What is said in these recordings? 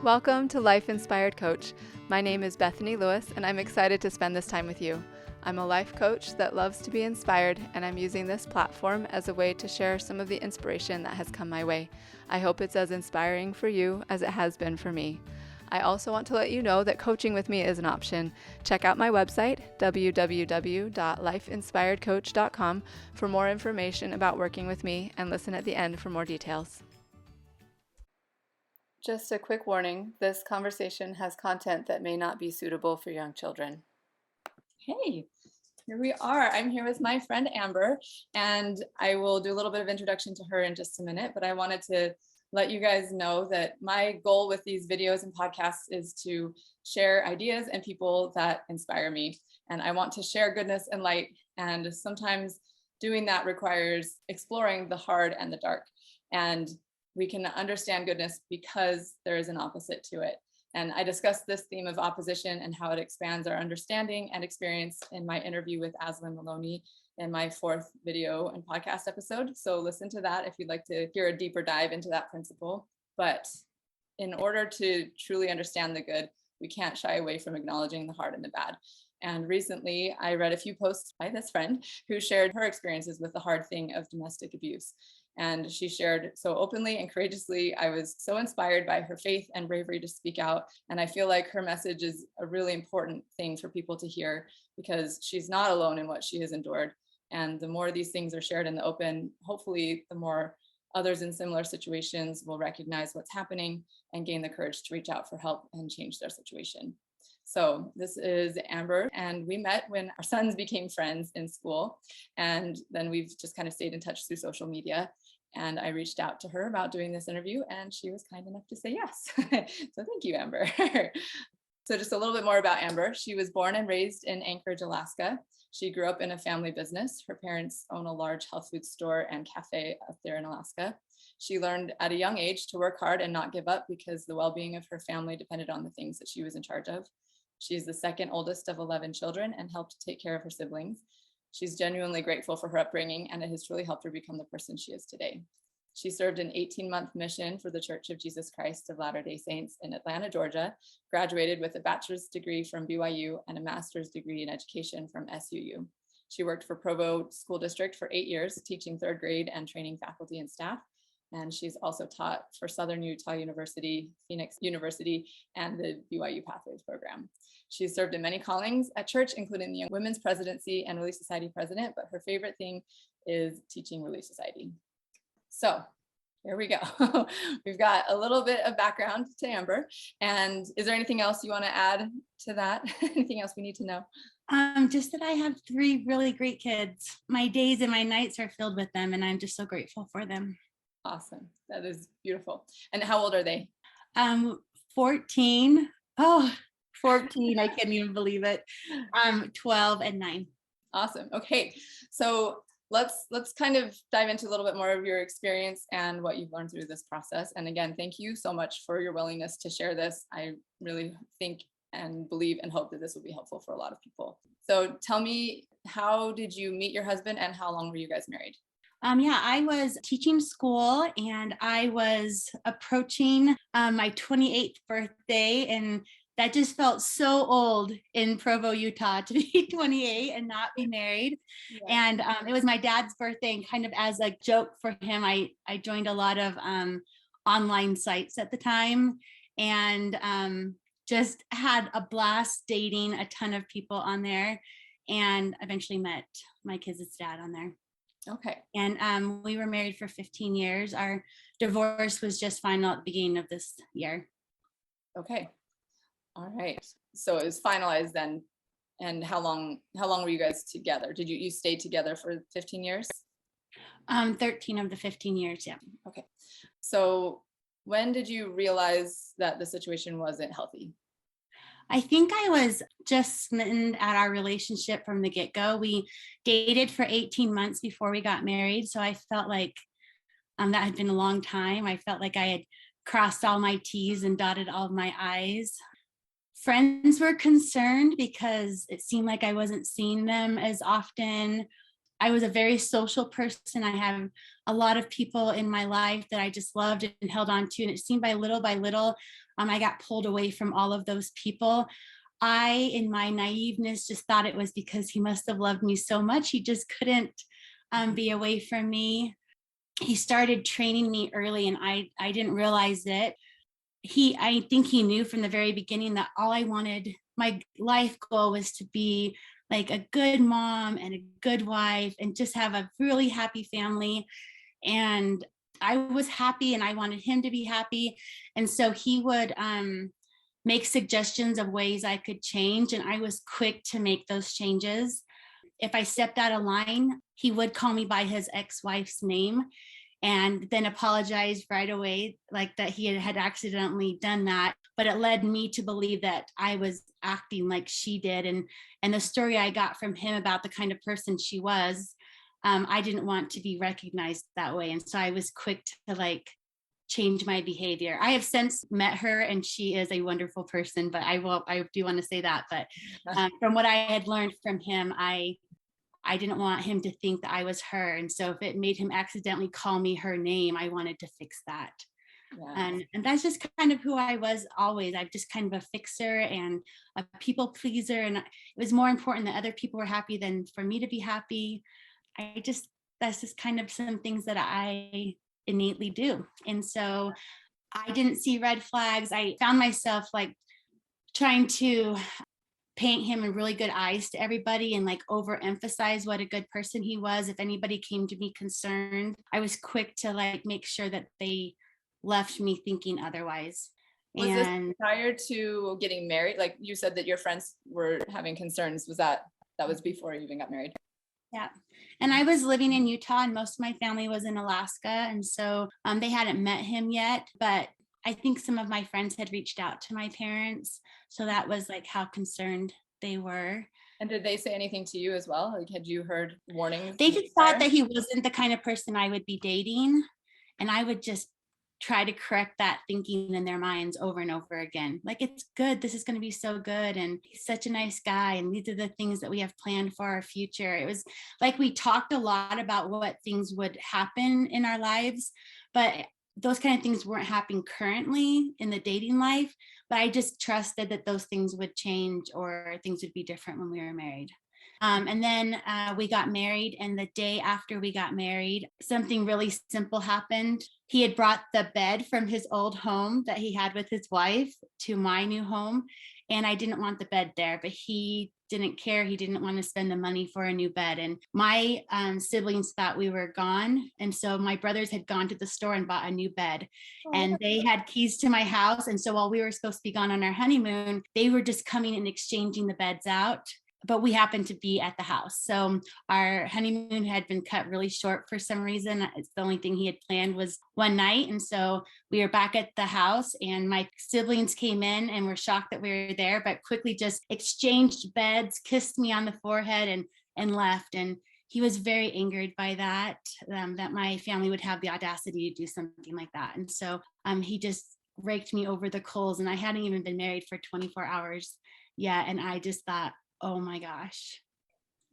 Welcome to Life Inspired Coach. My name is Bethany Lewis, and I'm excited to spend this time with you. I'm a life coach that loves to be inspired, and I'm using this platform as a way to share some of the inspiration that has come my way. I hope it's as inspiring for you as it has been for me. I also want to let you know that coaching with me is an option. Check out my website, www.lifeinspiredcoach.com, for more information about working with me, and listen at the end for more details. Just a quick warning, this conversation has content that may not be suitable for young children. Hey, here we are. I'm here with my friend Amber, and I will do a little bit of introduction to her in just a minute, but I wanted to let you guys know that my goal with these videos and podcasts is to share ideas and people that inspire me. And I want to share goodness and light, and sometimes doing that requires exploring the hard and the dark. And we can understand goodness because there is an opposite to it. And I discussed this theme of opposition and how it expands our understanding and experience in my interview with Aslan Maloney in my 4th video and podcast episode. So listen to that if you'd like to hear a deeper dive into that principle. But in order to truly understand the good, we can't shy away from acknowledging the hard and the bad. And recently I read a few posts by this friend who shared her experiences with the hard thing of domestic abuse. And she shared so openly and courageously. I was so inspired by her faith and bravery to speak out. And I feel like her message is a really important thing for people to hear, because she's not alone in what she has endured. And the more these things are shared in the open, hopefully the more others in similar situations will recognize what's happening and gain the courage to reach out for help and change their situation. So this is Amber, and we met when our sons became friends in school, and then we've just kind of stayed in touch through social media. And I reached out to her about doing this interview, and she was kind enough to say yes. So thank you, Amber. So just a little bit more about Amber. She was born and raised in Anchorage, Alaska. She grew up in a family business. Her parents own a large health food store and cafe up there in Alaska. She learned at a young age to work hard and not give up, because the well-being of her family depended on the things that she was in charge of. She's the second oldest of 11 children and helped take care of her siblings. She's genuinely grateful for her upbringing, and it has truly helped her become the person she is today. She served an 18-month mission for the Church of Jesus Christ of Latter-day Saints in Atlanta, Georgia, graduated with a bachelor's degree from BYU and a master's degree in education from SUU. She worked for Provo School District for 8 years, teaching 3rd grade and training faculty and staff. And she's also taught for Southern Utah University, Phoenix University, and the BYU Pathways program. She's served in many callings at church, including the Young Women's Presidency and Relief Society president, but her favorite thing is teaching Relief Society. So here we go. We've got a little bit of background to Amber. And is there anything else you want to add to that? Anything else we need to know? Just that I have 3 really great kids. My days and my nights are filled with them, and I'm just so grateful for them. Awesome. That is beautiful. And how old are they? 14. Oh, 14. I can't even believe it. 12 and 9. Awesome. Okay. So let's kind of dive into a little bit more of your experience and what you've learned through this process. And again, thank you so much for your willingness to share this. I really think and believe and hope that this will be helpful for a lot of people. So tell me, how did you meet your husband, and how long were you guys married? I was teaching school, and I was approaching my 28th birthday, and that just felt so old in Provo, Utah, to be 28 and not be married. Yeah. And it was my dad's birthday, and kind of as a joke for him, I joined a lot of online sites at the time, and just had a blast dating a ton of people on there, and eventually met my kids' dad on there. Okay. And we were married for 15 years. Our divorce was just final at the beginning of this year. Okay. All right. So it was finalized then. And how long were you guys together? Did you stay together for 15 years? 13 of the 15 years, yeah. Okay. So when did you realize that the situation wasn't healthy? I think I was just smitten at our relationship from the get-go. We dated for 18 months before we got married. So I felt like that had been a long time. I felt like I had crossed all my T's and dotted all of my I's. Friends were concerned because it seemed like I wasn't seeing them as often. I was a very social person. I have a lot of people in my life that I just loved and held on to. And it seemed by little, I got pulled away from all of those people. I, in my naiveness, just thought it was because he must have loved me so much. He just couldn't be away from me. He started training me early, and I didn't realize it. I think he knew from the very beginning that all I wanted, my life goal was to be like a good mom and a good wife and just have a really happy family. And I was happy and I wanted him to be happy. And so he would make suggestions of ways I could change. And I was quick to make those changes. If I stepped out of line, he would call me by his ex-wife's name and then apologized right away, like that he had accidentally done that. But it led me to believe that I was acting like she did. And the story I got from him about the kind of person she was, I didn't want to be recognized that way. And so I was quick to like change my behavior. I have since met her and she is a wonderful person, but I do want to say that. But from what I had learned from him, I didn't want him to think that I was her. And so if it made him accidentally call me her name, I wanted to fix that. Yeah. And that's just kind of who I was always. I'm just kind of a fixer and a people pleaser. And it was more important that other people were happy than for me to be happy. That's just kind of some things that I innately do. And so I didn't see red flags. I found myself like trying to paint him in really good eyes to everybody and like overemphasize what a good person he was. If anybody came to me concerned, I was quick to like make sure that they left me thinking otherwise. Was this And prior to getting married? Like you said that your friends were having concerns. That was before you even got married? yeah. And I was living in Utah and most of my family was in Alaska. And so they hadn't met him yet, but I think some of my friends had reached out to my parents. So that was like how concerned they were. And did they say anything to you as well? Like, had you heard warnings? They just thought that he wasn't the kind of person I would be dating. And I would just try to correct that thinking in their minds over and over again. Like, it's good. This is going to be so good. And he's such a nice guy. And these are the things that we have planned for our future. It was like we talked a lot about what things would happen in our lives, but those kind of things weren't happening currently in the dating life. But I just trusted that those things would change or things would be different when we were married. And then we got married. And the day after we got married, something really simple happened. He had brought the bed from his old home that he had with his wife to my new home. And I didn't want the bed there, but he didn't care. He didn't want to spend the money for a new bed. And my siblings thought we were gone. And so my brothers had gone to the store and bought a new bed. And they had keys to my house. And so while we were supposed to be gone on our honeymoon, they were just coming and exchanging the beds out. But we happened to be at the house. So our honeymoon had been cut really short for some reason. It's the only thing he had planned was one night. And so we were back at the house and my siblings came in and were shocked that we were there, but quickly just exchanged beds, kissed me on the forehead and left. And he was very angered by that, that my family would have the audacity to do something like that. And so he just raked me over the coals, and I hadn't even been married for 24 hours yet. And I just thought, oh my gosh.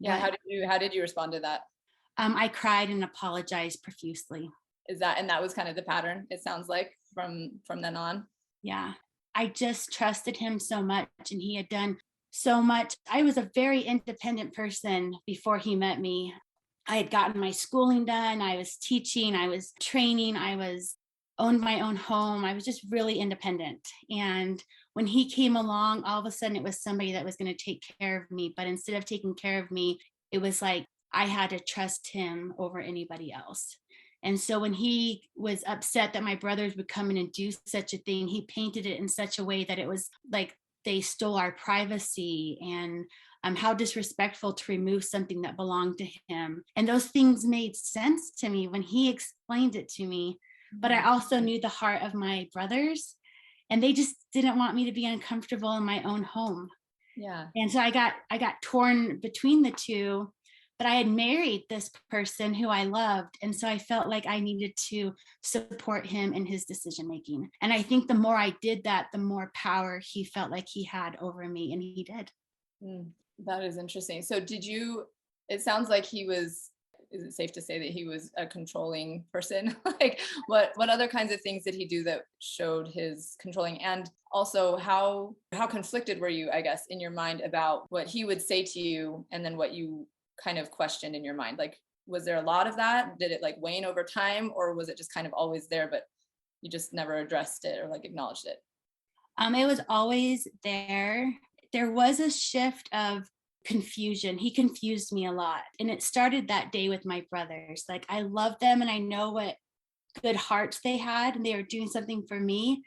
Yeah. How did you respond to that? I cried and apologized profusely. And that was kind of the pattern, it sounds like, from then on? Yeah. I just trusted him so much and he had done so much. I was a very independent person before he met me. I had gotten my schooling done. I was teaching, I was training, owned my own home. I was just really independent. And when he came along, all of a sudden it was somebody that was going to take care of me. But instead of taking care of me, it was like I had to trust him over anybody else. And so when he was upset that my brothers would come in and do such a thing, he painted it in such a way that it was like they stole our privacy and how disrespectful to remove something that belonged to him. And those things made sense to me when he explained it to me. But I also knew the heart of my brothers, and they just didn't want me to be uncomfortable in my own home. Yeah. And so I got torn between the two, but I had married this person who I loved. And so I felt like I needed to support him in his decision making. And I think the more I did that, the more power he felt like he had over me, and he did. That is interesting. So it sounds like he was is it safe to say that he was a controlling person? Like what other kinds of things did he do that showed his controlling? And also how conflicted were you, I guess, in your mind about what he would say to you and then what you kind of questioned in your mind? Like, was there a lot of that? Did it like wane over time, or was it just kind of always there, but you just never addressed it or like acknowledged it? It was always there. There was a shift of confusion. He confused me a lot. And it started that day with my brothers. Like, I love them and I know what good hearts they had and they were doing something for me.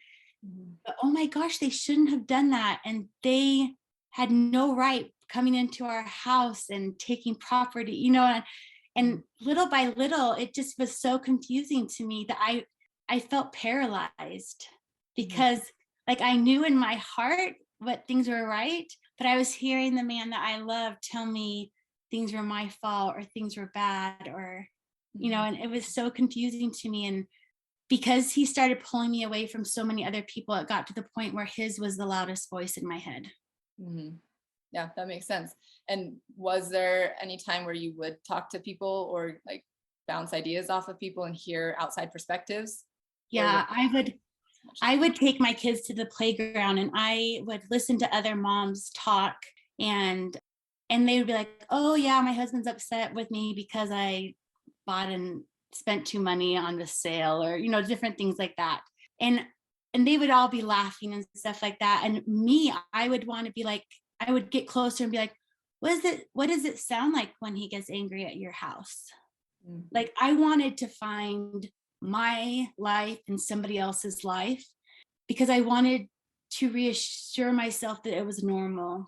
But oh my gosh, they shouldn't have done that. And they had no right coming into our house and taking property, and little by little, it just was so confusing to me that I felt paralyzed because like I knew in my heart what things were right, but I was hearing the man that I love tell me things were my fault or things were bad or, and it was so confusing to me. And because he started pulling me away from so many other people, it got to the point where his was the loudest voice in my head. Mm-hmm. Yeah, that makes sense. And was there any time where you would talk to people or like bounce ideas off of people and hear outside perspectives? Yeah, I would take my kids to the playground and I would listen to other moms talk and they would be like, "Oh yeah, my husband's upset with me because I bought and spent too money on the sale," or different things like that. And they would all be laughing and stuff like that. And me, I would want to be like, I would get closer and be like, what does it sound like when he gets angry at your house? Like I wanted to find my life in somebody else's life because I wanted to reassure myself that it was normal.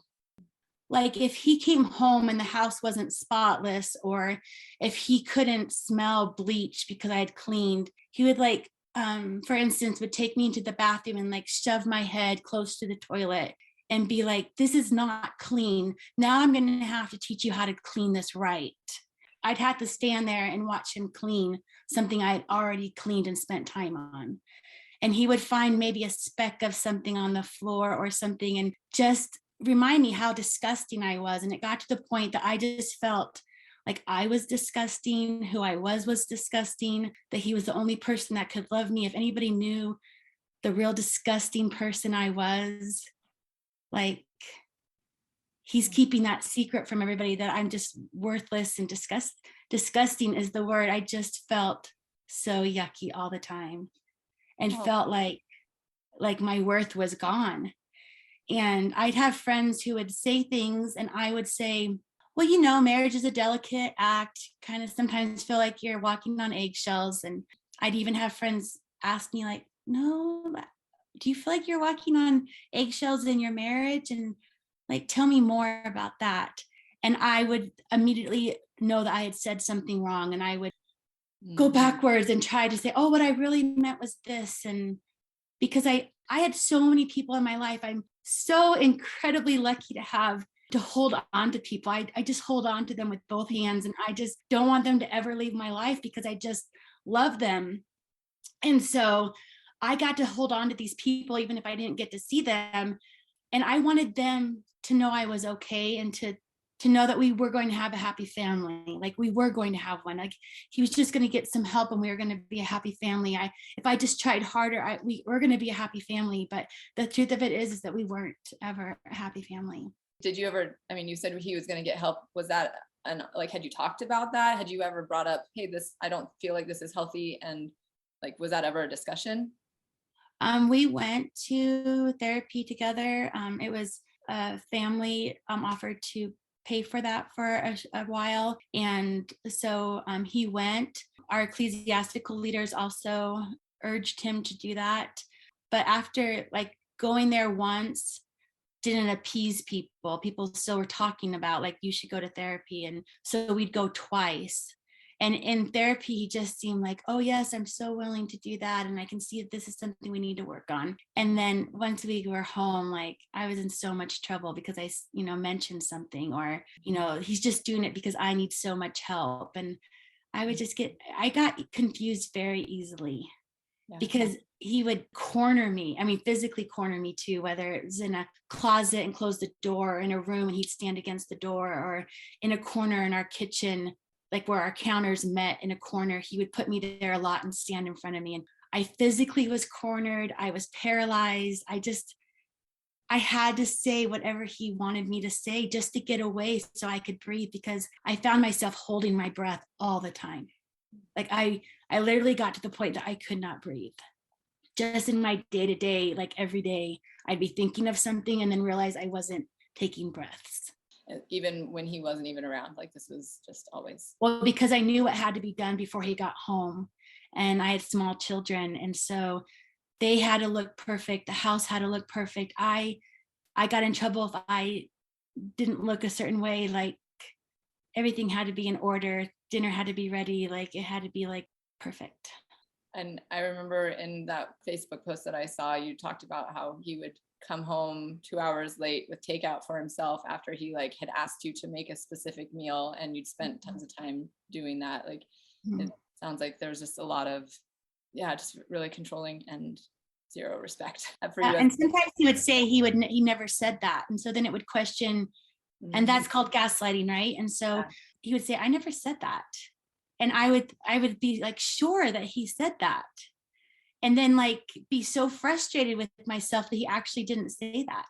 Like if he came home and the house wasn't spotless, or if he couldn't smell bleach because I had cleaned, he would like, for instance, would take me into the bathroom and like shove my head close to the toilet and be like, "This is not clean. Now I'm going to have to teach you how to clean this right." I'd have to stand there and watch him clean something I had already cleaned and spent time on. And he would find maybe a speck of something on the floor or something and just remind me how disgusting I was. And it got to the point that I just felt like I was disgusting, who I was disgusting, that he was the only person that could love me. If anybody knew the real disgusting person I was, like he's keeping that secret from everybody, that I'm just worthless and disgusting is the word. I just felt so yucky all the time and felt like my worth was gone. And I'd have friends who would say things and I would say, "Well, marriage is a delicate act, kind of sometimes feel like you're walking on eggshells." And I'd even have friends ask me like, "No, do you feel like you're walking on eggshells in your marriage? And like, tell me more about that." And I would immediately know that I had said something wrong. And I would go backwards and try to say, "Oh, what I really meant was this." And because I had so many people in my life, I'm so incredibly lucky to hold on to people. I just hold on to them with both hands. And I just don't want them to ever leave my life because I just love them. And so I got to hold on to these people, even if I didn't get to see them. And I wanted them to know I was okay and to know that we were going to have a happy family. Like we were going to have one. Like he was just going to get some help and we were going to be a happy family. If I just tried harder, we were going to be a happy family. But the truth of it is that we weren't ever a happy family. Did you ever, I mean, you said he was going to get help. Was that, like, had you talked about that? Had you ever brought up, "Hey, I don't feel like this is healthy"? And like, was that ever a discussion? We went to therapy together. It was a family offered to pay for that for a while. And so he went. Our ecclesiastical leaders also urged him to do that. But after like going there once didn't appease people. People still were talking about like, "You should go to therapy." And so we'd go twice. And in therapy, he just seemed like, "Oh yes, I'm so willing to do that. And I can see that this is something we need to work on." And then once we were home, like I was in so much trouble because I, mentioned something, or, he's just doing it because I need so much help. And I got confused very easily. Yeah. Because he would corner me. I mean, physically corner me too, whether it was in a closet and close the door, or in a room and he'd stand against the door, or in a corner in our kitchen like where our counters met in a corner, he would put me there a lot and stand in front of me. And I physically was cornered. I was paralyzed. I had to say whatever he wanted me to say just to get away so I could breathe, because I found myself holding my breath all the time. Like I literally got to the point that I could not breathe. Just in my day to day, like every day, I'd be thinking of something and then realize I wasn't taking breaths. Even when he wasn't even around, like this was just always. Well, because I knew what had to be done before he got home, and I had small children. And so they had to look perfect. The house had to look perfect. I got in trouble if I didn't look a certain way. Like everything had to be in order. Dinner had to be ready. Like it had to be like perfect. And I remember in that Facebook post that I saw, you talked about how he would come home 2 hours late with takeout for himself after he like had asked you to make a specific meal, and you'd spent tons of time doing that. Like it sounds like there was just a lot of, yeah, just really controlling and zero respect for you. And sometimes he would say he never said that. And so then it would question, and that's called gaslighting, right? And so he would say, I never said that. And I would be like, sure that he said that. And then like be so frustrated with myself that he actually didn't say that.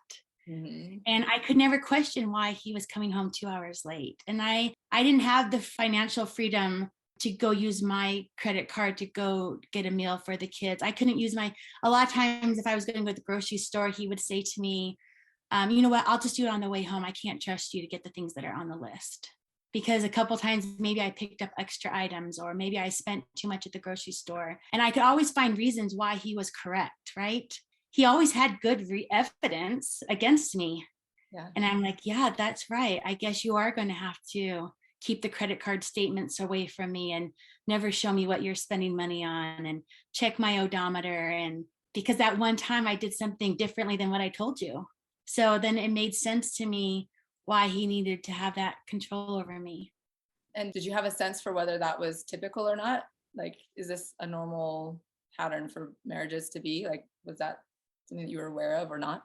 And I could never question why he was coming home 2 hours late. And I didn't have the financial freedom to go use my credit card to go get a meal for the kids. I couldn't use a lot of times if I was going to go to the grocery store, he would say to me, you know what, I'll just do it on the way home. I can't trust you to get the things that are on the list. Because a couple times maybe I picked up extra items, or maybe I spent too much at the grocery store. And I could always find reasons why he was correct, right? He always had good evidence against me. Yeah. And I'm like, yeah, that's right. I guess you are going to have to keep the credit card statements away from me and never show me what you're spending money on, and check my odometer. And because that one time I did something differently than what I told you. So then it made sense to me why he needed to have that control over me. And did you have a sense for whether that was typical or not? Like, is this a normal pattern for marriages to be? Like, was that something that you were aware of or not?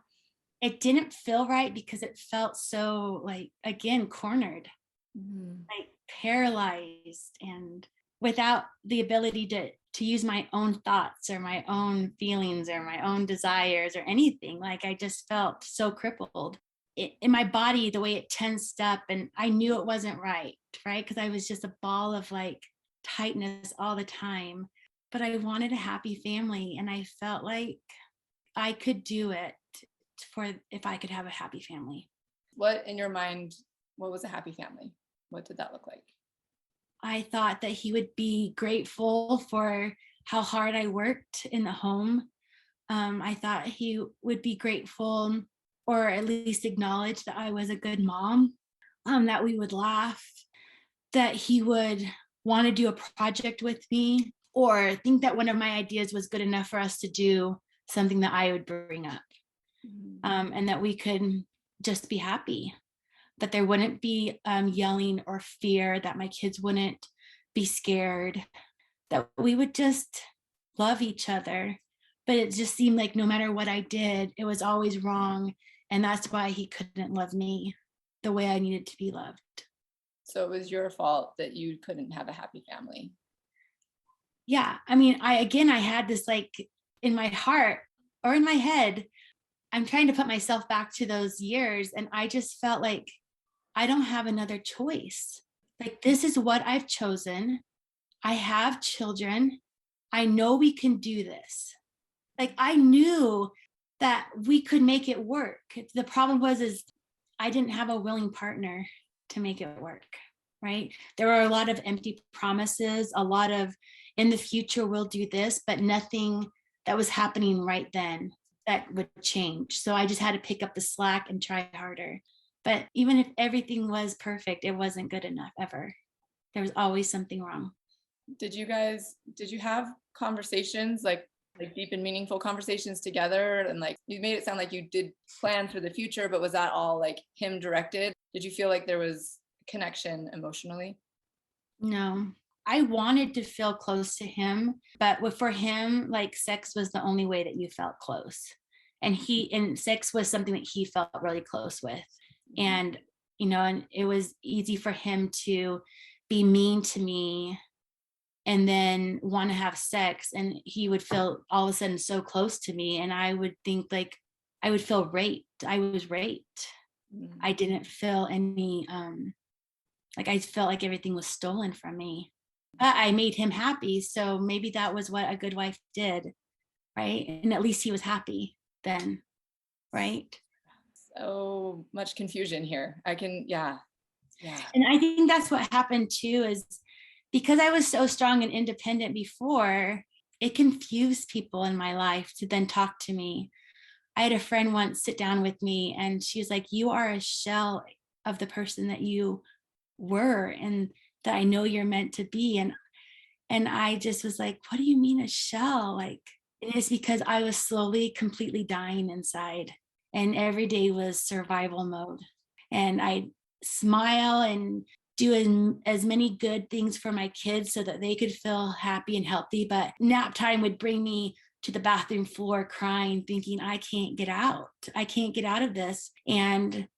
It didn't feel right because it felt so like, again, cornered, like paralyzed, and without the ability to use my own thoughts or my own feelings or my own desires or anything. Like I just felt so crippled. In my body, the way it tensed up, and I knew it wasn't right, because I was just a ball of like tightness all the time. But I wanted a happy family, and I felt like I could do it if I could have a happy family. What in your mind, what was a happy family? What did that look like? I thought that he would be grateful for how hard I worked in the home. I thought he would be grateful, or at least acknowledge that I was a good mom, that we would laugh, that he would want to do a project with me, or think that one of my ideas was good enough for us to do something that I would bring up, and that we could just be happy, that there wouldn't be yelling or fear, that my kids wouldn't be scared, that we would just love each other. But it just seemed like no matter what I did, it was always wrong. And that's why he couldn't love me the way I needed to be loved. So it was your fault that you couldn't have a happy family. Yeah. I mean, I had this like in my heart or in my head, I'm trying to put myself back to those years. And I just felt like I don't have another choice. Like, this is what I've chosen. I have children. I know we can do this. Like, I knew that we could make it work. The problem is I didn't have a willing partner to make it work, right? There were a lot of empty promises, a lot of in the future we'll do this, but nothing that was happening right then that would change. So I just had to pick up the slack and try harder. But even if everything was perfect, it wasn't good enough ever. There was always something wrong. Did you have conversations, like deep and meaningful conversations together? And like, you made it sound like you did plan for the future, but was that all like him directed? Did you feel like there was connection emotionally? No, I wanted to feel close to him, but for him, like sex was the only way that you felt close. And sex was something that he felt really close with. And, and it was easy for him to be mean to me and then want to have sex. And he would feel all of a sudden so close to me. And I would think like I would feel raped. I was raped. I didn't feel any, like I felt like everything was stolen from me. But I made him happy. So maybe that was what a good wife did. Right. And at least he was happy then. Right. So much confusion here. Yeah. And I think that's what happened too, is because I was so strong and independent before, it confused people in my life to then talk to me. I had a friend once sit down with me and she was like, you are a shell of the person that you were and that I know you're meant to be. And I just was like, what do you mean a shell? Like, it is because I was slowly, completely dying inside. And every day was survival mode. And I smile and do as many good things for my kids so that they could feel happy and healthy. But nap time would bring me to the bathroom floor crying, thinking, I can't get out. I can't get out of this. And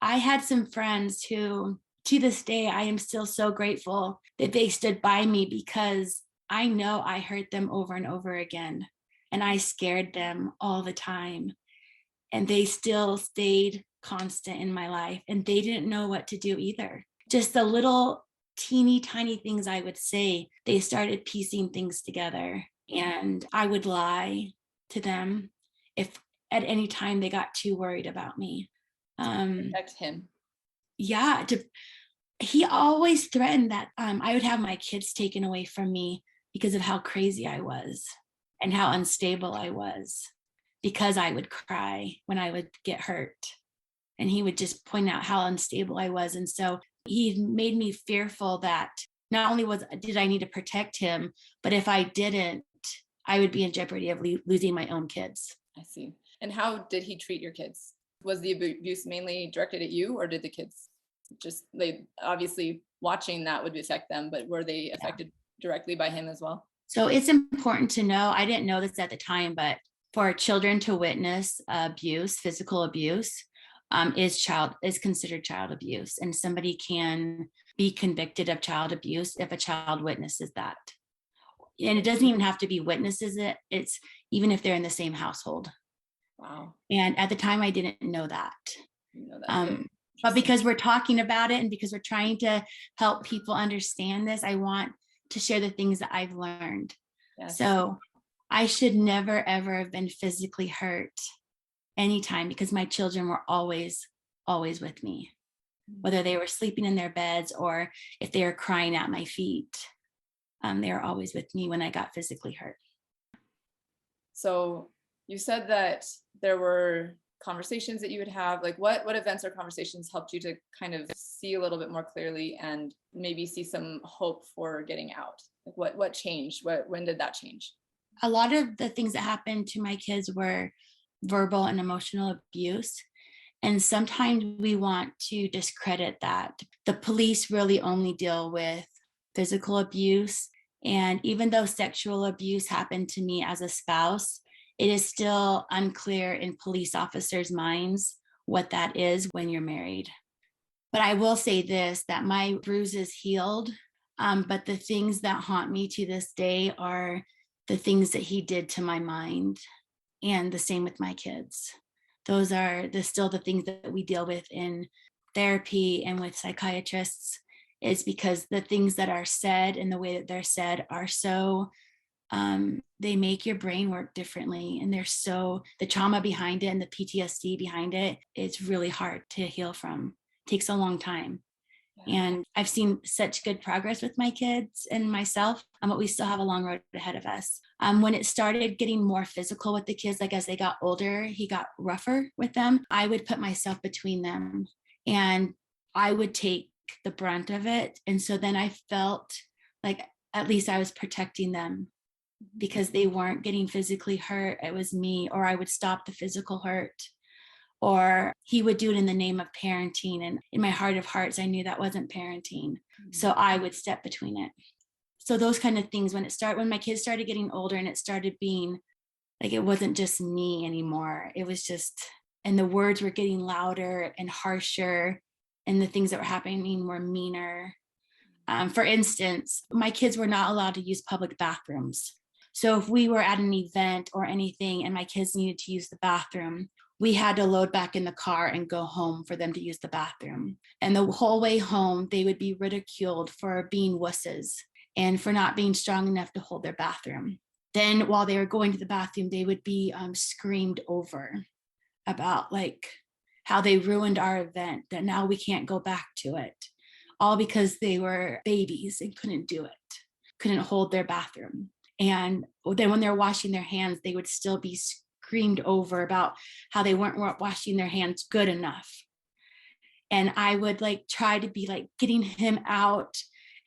I had some friends who, to this day, I am still so grateful that they stood by me because I know I hurt them over and over again. And I scared them all the time. And they still stayed constant in my life. And they didn't know what to do either. Just the little teeny tiny things I would say, they started piecing things together. And I would lie to them if at any time they got too worried about me. Protect him. Yeah, he always threatened that I would have my kids taken away from me because of how crazy I was and how unstable I was, because I would cry when I would get hurt. And he would just point out how unstable I was. And so he made me fearful that not only did I need to protect him, but if I didn't, I would be in jeopardy of losing my own kids. I see. And how did he treat your kids? Was the abuse mainly directed at you, or did the kids they obviously watching that would affect them, but were they affected directly by him as well? So it's important to know, I didn't know this at the time, but for children to witness abuse, physical abuse, is considered child abuse, and somebody can be convicted of child abuse if a child witnesses that. And it doesn't even have to be witnesses it's even if they're in the same household. Wow. And at the time I didn't know that. But Interesting. because we're talking about it and because we're trying to help people understand this, I want to share the things that I've learned. Yes. So I should never, ever have been physically hurt anytime, because my children were always, always with me, whether they were sleeping in their beds or if they were crying at my feet. They were always with me when I got physically hurt. So you said that there were conversations that you would have. Like what events or conversations helped you to kind of see a little bit more clearly and maybe see some hope for getting out? Like what changed? When did that change? A lot of the things that happened to my kids were verbal and emotional abuse. And sometimes we want to discredit that. The police really only deal with physical abuse. And even though sexual abuse happened to me as a spouse, it is still unclear in police officers' minds what that is when you're married. But I will say this, that my bruises healed. But the things that haunt me to this day are the things that he did to my mind, and the same with my kids. Those are still the things that we deal with in therapy and with psychiatrists, is because the things that are said and the way that they're said are so, they make your brain work differently. And the trauma behind it and the PTSD behind it, it's really hard to heal from. It takes a long time. And I've seen such good progress with my kids and myself, but we still have a long road ahead of us. When it started getting more physical with the kids, like as they got older, he got rougher with them. I would put myself between them and I would take the brunt of it. And so then I felt like at least I was protecting them because they weren't getting physically hurt. It was me, or I would stop the physical hurt. Or he would do it in the name of parenting. And in my heart of hearts, I knew that wasn't parenting. So I would step between it. So those kind of things, when my kids started getting older and it started being like, it wasn't just me anymore. It was just, and the words were getting louder and harsher, and the things that were happening were meaner. For instance, my kids were not allowed to use public bathrooms. So if we were at an event or anything and my kids needed to use the bathroom, we had to load back in the car and go home for them to use the bathroom. And the whole way home, they would be ridiculed for being wusses and for not being strong enough to hold their bathroom. Then while they were going to the bathroom, they would be screamed over about like how they ruined our event, that now we can't go back to it, all because they were babies and couldn't do it, couldn't hold their bathroom. And then when they're washing their hands, they would still be screamed over about how they weren't washing their hands good enough. And I would like try to be like getting him out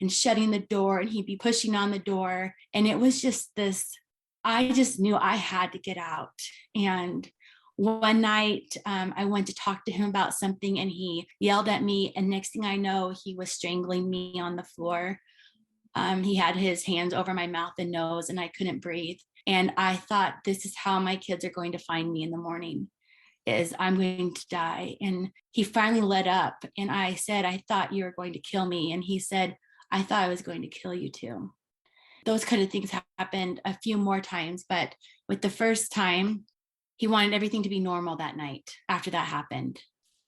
and shutting the door, and he'd be pushing on the door. And it was just this, I just knew I had to get out. And one night I went to talk to him about something and he yelled at me. And next thing I know, he was strangling me on the floor. He had his hands over my mouth and nose and I couldn't breathe. And I thought, this is how my kids are going to find me in the morning, is I'm going to die. And he finally let up. And I said, I thought you were going to kill me. And he said, I thought I was going to kill you too. Those kind of things happened a few more times. But with the first time, he wanted everything to be normal that night after that happened.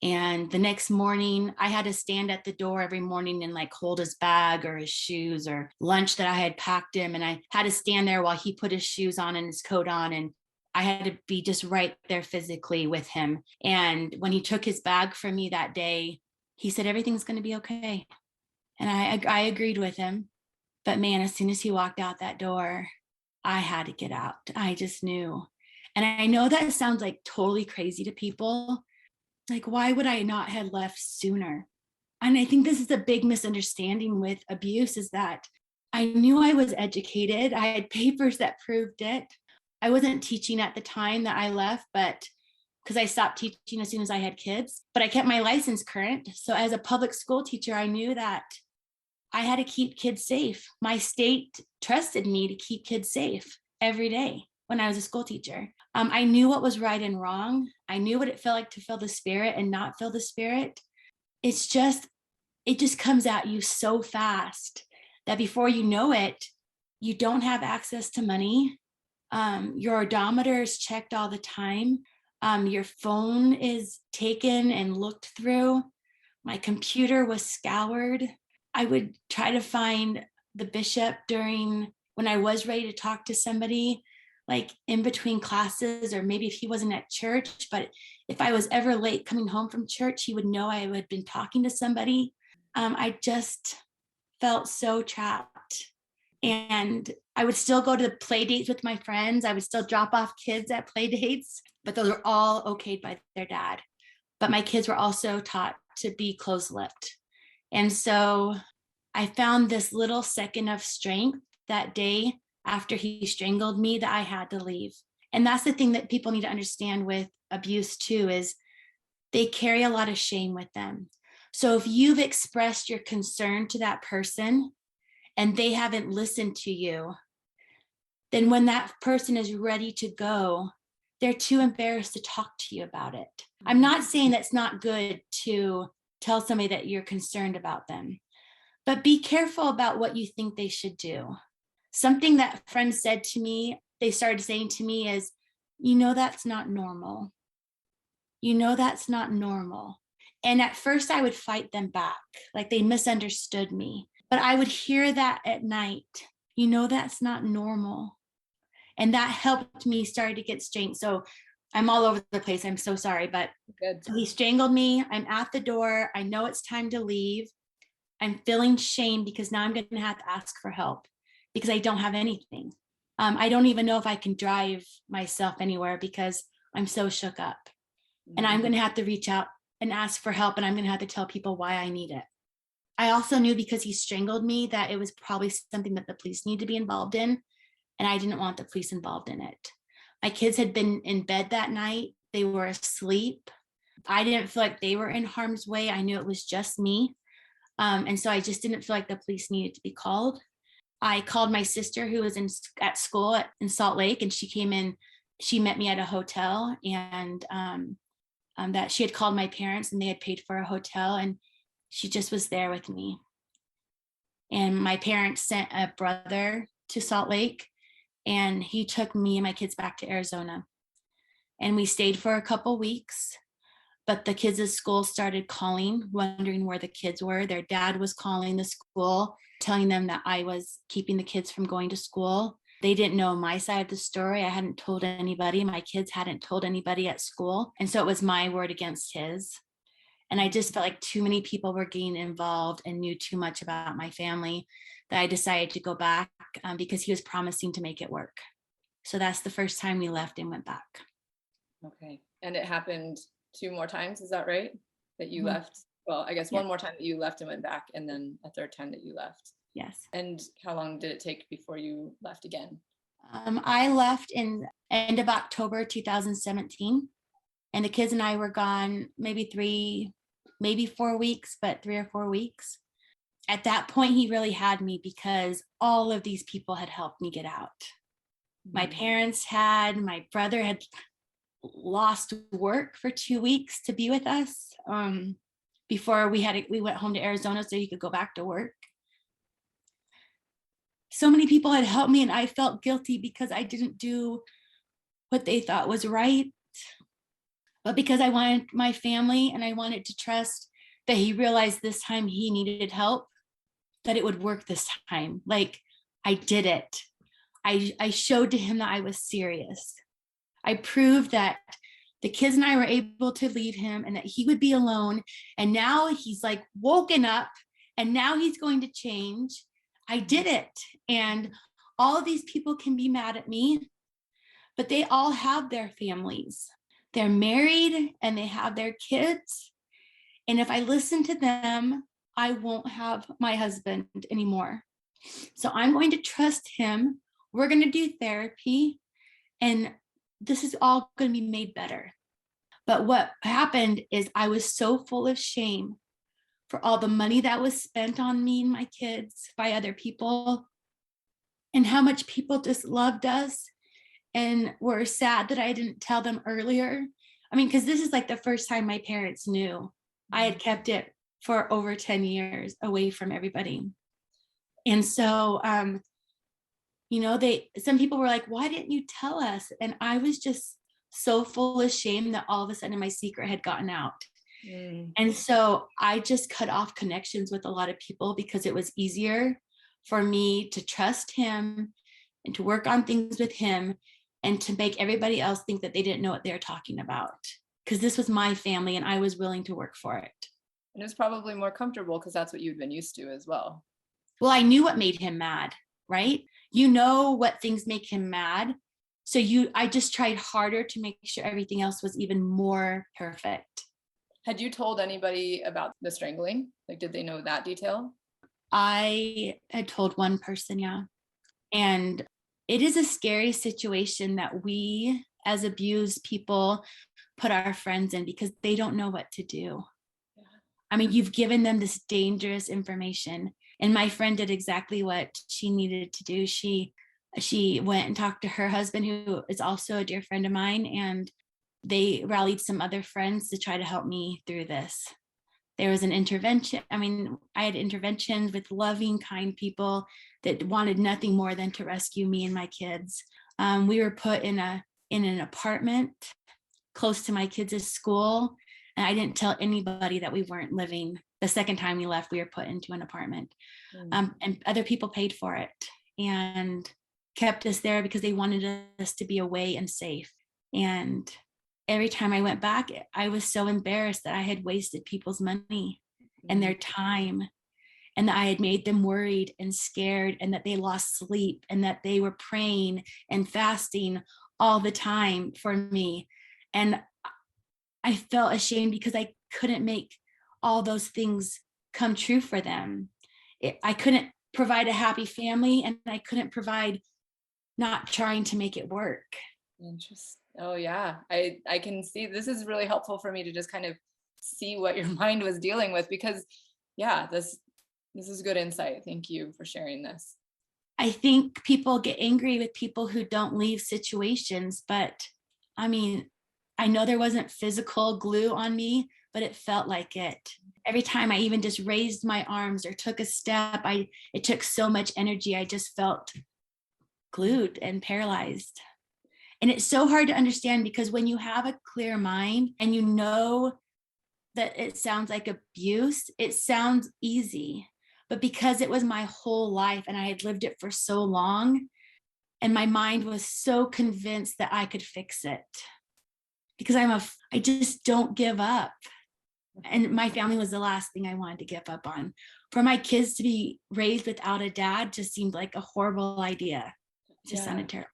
And the next morning, I had to stand at the door every morning and like hold his bag or his shoes or lunch that I had packed him. And I had to stand there while he put his shoes on and his coat on. And I had to be just right there physically with him. And when he took his bag from me that day, he said, everything's going to be okay. And I agreed with him. But man, as soon as he walked out that door, I had to get out. I just knew. And I know that sounds like totally crazy to people. Like, why would I not have left sooner? And I think this is a big misunderstanding with abuse, is that I knew I was educated. I had papers that proved it. I wasn't teaching at the time that I left, but because I stopped teaching as soon as I had kids, but I kept my license current. So as a public school teacher, I knew that I had to keep kids safe. My state trusted me to keep kids safe every day when I was a school teacher. I knew what was right and wrong. I knew what it felt like to feel the spirit and not feel the spirit. It just comes at you so fast that before you know it, you don't have access to money. Your odometer is checked all the time. Your phone is taken and looked through. My computer was scoured. I would try to find the bishop when I was ready to talk to somebody, like in between classes, or maybe if he wasn't at church, but if I was ever late coming home from church, he would know I had been talking to somebody. I just felt so trapped. And I would still go to play dates with my friends. I would still drop off kids at play dates, but those were all okayed by their dad. But my kids were also taught to be close-lipped. And so I found this little second of strength that day after he strangled me, that I had to leave. And that's the thing that people need to understand with abuse too, is they carry a lot of shame with them. So if you've expressed your concern to that person and they haven't listened to you, then when that person is ready to go, they're too embarrassed to talk to you about it. I'm not saying that's not good to tell somebody that you're concerned about them, but be careful about what you think they should do. Something that friends said to me, they started saying to me is, that's not normal. That's not normal. And at first I would fight them back, like they misunderstood me. But I would hear that at night, that's not normal. And that helped me start to get strength. So I'm all over the place. I'm so sorry, but Good. so he strangled me. I'm at the door. I know it's time to leave. I'm feeling shame because now I'm going to have to ask for help because I don't have anything. I don't even know if I can drive myself anywhere because I'm so shook up. And I'm going to have to reach out and ask for help. And I'm going to have to tell people why I need it. I also knew because he strangled me that it was probably something that the police need to be involved in. And I didn't want the police involved in it. My kids had been in bed that night. They were asleep. I didn't feel like they were in harm's way. I knew it was just me. And so I just didn't feel like the police needed to be called. I called my sister who was at school in Salt Lake, and she came in. She met me at a hotel, and that she had called my parents and they had paid for a hotel, and she just was there with me. And my parents sent a brother to Salt Lake, and he took me and my kids back to Arizona. And we stayed for a couple weeks, but the kids at school started calling, wondering where the kids were. Their dad was calling the school, telling them that I was keeping the kids from going to school. They didn't know my side of the story. I hadn't told anybody. My kids hadn't told anybody at school. And so it was my word against his. And I just felt like too many people were getting involved and knew too much about my family that I decided to go back because he was promising to make it work. So that's the first time we left and went back. Okay. And it happened 2 more times, is that right? That you Mhm. left? Well, I guess Yeah. one more time that you left and went back, and then a third time that you left. Yes. And how long did it take before you left again? I left in end of October 2017, and the kids and I were gone maybe 4 weeks, but 3 or 4 weeks. At that point, he really had me because all of these people had helped me get out. My parents had, my brother had lost work for 2 weeks to be with us before we went home to Arizona so he could go back to work. So many people had helped me, and I felt guilty because I didn't do what they thought was right. But because I wanted my family and I wanted to trust that he realized this time he needed help, that it would work this time. Like I did it. I showed to him that I was serious. I proved that the kids and I were able to leave him and that he would be alone. And now he's like woken up and now he's going to change. I did it. And all of these people can be mad at me, but they all have their families. They're married and they have their kids. And if I listen to them, I won't have my husband anymore. So I'm going to trust him. We're going to do therapy, and this is all going to be made better. But what happened is I was so full of shame for all the money that was spent on me and my kids by other people, and how much people just loved us and were sad that I didn't tell them earlier. I mean, because this is like the first time my parents knew. I had kept it for over 10 years away from everybody. And so, some people were like, why didn't you tell us? And I was just so full of shame that all of a sudden my secret had gotten out. And so I just cut off connections with a lot of people because it was easier for me to trust him and to work on things with him and to make everybody else think that they didn't know what they were talking about. Because this was my family and I was willing to work for it. And it was probably more comfortable because that's what you'd been used to as well. Well, I knew what made him mad, right? You know what things make him mad. So I just tried harder to make sure everything else was even more perfect. Had you told anybody about the strangling? Like, did they know that detail? I had told one person, yeah. And it is a scary situation that we as abused people put our friends in because they don't know what to do. Yeah. I mean, you've given them this dangerous information. And my friend did exactly what she needed to do. She went and talked to her husband, who is also a dear friend of mine, and they rallied some other friends to try to help me through this. There was an intervention. I mean, I had interventions with loving, kind people that wanted nothing more than to rescue me and my kids. We were put in an apartment close to my kids' school, and I didn't tell anybody that we weren't living. The second time we left, we were put into an apartment, and other people paid for it and kept us there because they wanted us to be away and safe. And every time I went back, I was so embarrassed that I had wasted people's money and their time, and that I had made them worried and scared, and that they lost sleep, and that they were praying and fasting all the time for me. And I felt ashamed because I couldn't make all those things come true for them. I couldn't provide a happy family, and I couldn't provide not trying to make it work. Interesting. Oh yeah, I can see this is really helpful for me to just kind of see what your mind was dealing with, because yeah, this is good insight. Thank you for sharing this. I think people get angry with people who don't leave situations, but I mean, I know there wasn't physical glue on me, but it felt like it. Every time I even just raised my arms or took a step, it took so much energy. I just felt glued and paralyzed. And it's so hard to understand because when you have a clear mind and you know that it sounds like abuse, it sounds easy. But because it was my whole life and I had lived it for so long, and my mind was so convinced that I could fix it because I just don't give up. And my family was the last thing I wanted to give up on. For my kids to be raised without a dad just seemed like a horrible idea. It just sounded terrible.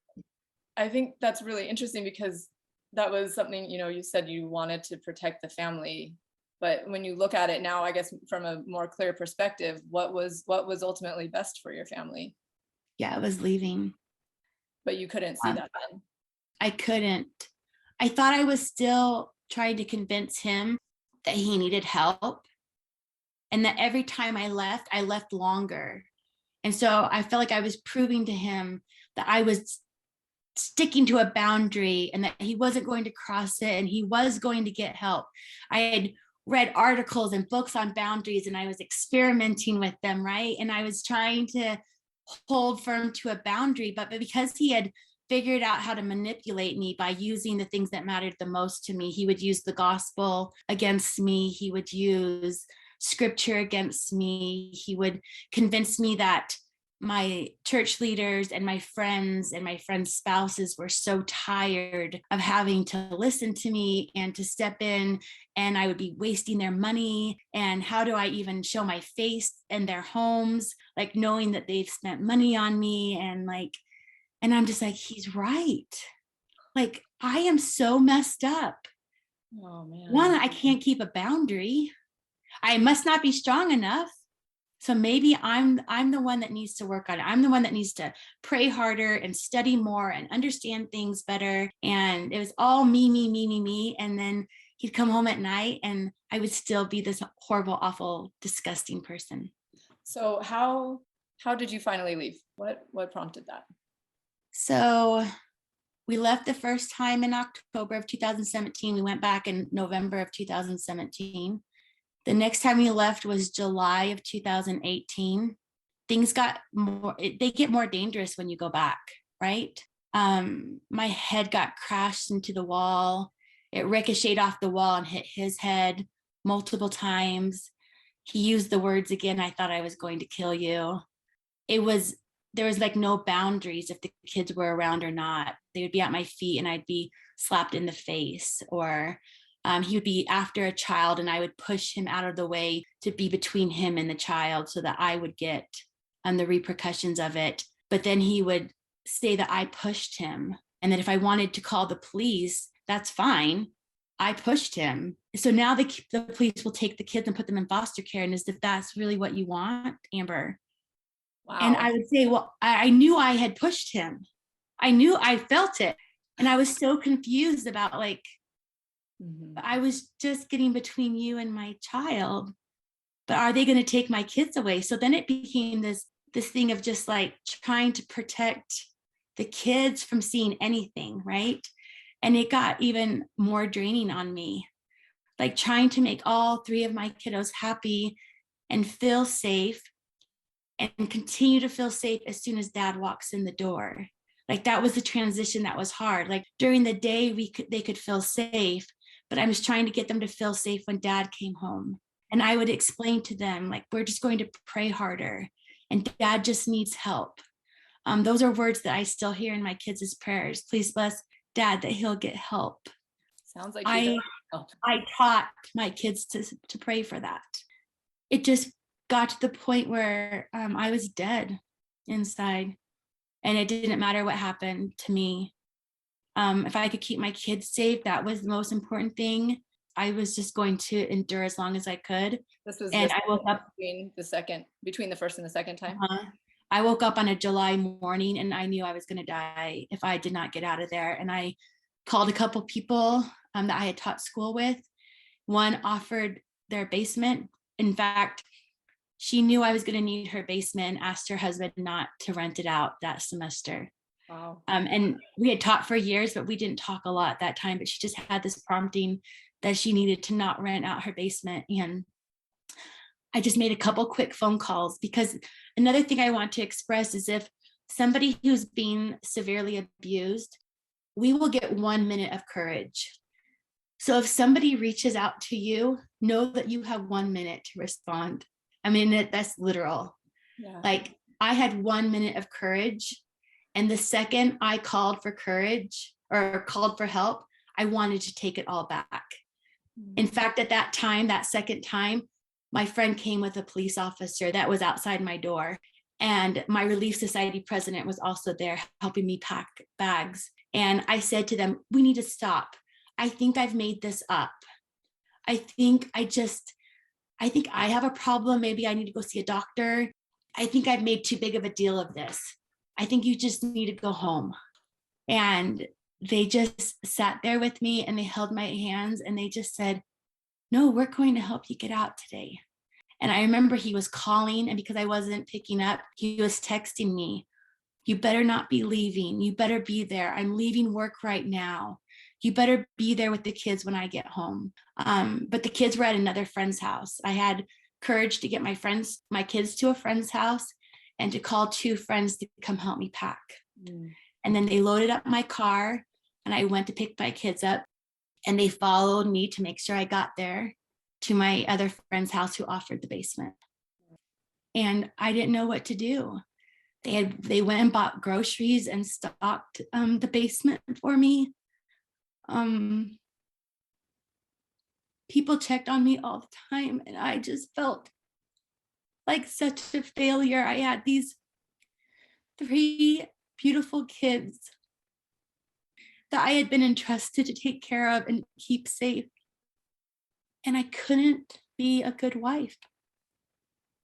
I think that's really interesting because that was something, you said you wanted to protect the family, but when you look at it now, I guess from a more clear perspective, what was ultimately best for your family? Yeah, it was leaving. But you couldn't see that then. I couldn't. I thought I was still trying to convince him that he needed help and that every time I left longer. And so I felt like I was proving to him that I was sticking to a boundary and that he wasn't going to cross it and he was going to get help. I had read articles and books on boundaries and I was experimenting with them, right? And I was trying to hold firm to a boundary, but because he had figured out how to manipulate me by using the things that mattered the most to me, he would use the gospel against me, he would use scripture against me, he would convince me that my church leaders and my friends spouses were so tired of having to listen to me and to step in, and I would be wasting their money. And how do I even show my face in their homes, like knowing that they've spent money on me? And I'm just like, he's right. Like, I am so messed up. Oh man. One, I can't keep a boundary. I must not be strong enough. So maybe I'm the one that needs to work on it. I'm the one that needs to pray harder and study more and understand things better. And it was all me, me, me, me, me. And then he'd come home at night and I would still be this horrible, awful, disgusting person. So how did you finally leave? What prompted that? So we left the first time in October of 2017. We went back in November of 2017. The next time we left was July of 2018. Things got they get more dangerous when you go back, right? My head got crashed into the wall. It ricocheted off the wall and hit his head multiple times. He used the words again, I thought I was going to kill you. There was like no boundaries if the kids were around or not. They would be at my feet and I'd be slapped in the face, or he would be after a child and I would push him out of the way to be between him and the child so that I would get the repercussions of it. But then he would say that I pushed him and that if I wanted to call the police, that's fine. I pushed him. So now the police will take the kids and put them in foster care. And as if that's really what you want, Amber. Wow. And I would say, well, I knew I had pushed him. I felt it. And I was so confused about I was just getting between you and my child, but are they going to take my kids away? So then it became this thing of just like trying to protect the kids from seeing anything, right? And it got even more draining on me, like trying to make all three of my kiddos happy and feel safe and continue to feel safe as soon as dad walks in the door. Like that was the transition that was hard. Like during the day, they could feel safe, but I was trying to get them to feel safe when dad came home. And I would explain to them, like, we're just going to pray harder and dad just needs help. Those are words that I still hear in my kids' prayers. Please bless dad that he'll get help. Sounds like I taught my kids to pray for that. It just got to the point where I was dead inside and it didn't matter what happened to me. If I could keep my kids safe, that was the most important thing. I was just going to endure as long as I could. This was and I woke up between the first and the second time. I woke up on a July morning and I knew I was going to die if I did not get out of there. And I called a couple people that I had taught school with. One offered their basement. In fact, she knew I was going to need her basement and asked her husband not to rent it out that semester. Wow. And we had taught for years, but we didn't talk a lot that time. But she just had this prompting that she needed to not rent out her basement. And I just made a couple quick phone calls, because another thing I want to express is if somebody who's being severely abused, we will get 1 minute of courage. So if somebody reaches out to you, know that you have 1 minute to respond. I mean, that's literal. Yeah. Like, I had 1 minute of courage. And the second I called for courage or called for help, I wanted to take it all back. In fact, at that time, that second time, my friend came with a police officer that was outside my door. And my Relief Society president was also there helping me pack bags. And I said to them, we need to stop. I think I've made this up. I think I have a problem. Maybe I need to go see a doctor. I think I've made too big of a deal of this. I think you just need to go home. And they just sat there with me and they held my hands and they just said, no, we're going to help you get out today. And I remember he was calling, and because I wasn't picking up, he was texting me, you better not be leaving. You better be there. I'm leaving work right now. You better be there with the kids when I get home. But the kids were at another friend's house. I had courage to get my kids to a friend's house and to call 2 friends to come help me pack. And then they loaded up my car and I went to pick my kids up, and they followed me to make sure I got there to my other friend's house who offered the basement. And I didn't know what to do. They went and bought groceries and stocked the basement for me. People checked on me all the time, and I just felt like such a failure. I had these 3 beautiful kids that I had been entrusted to take care of and keep safe. And I couldn't be a good wife.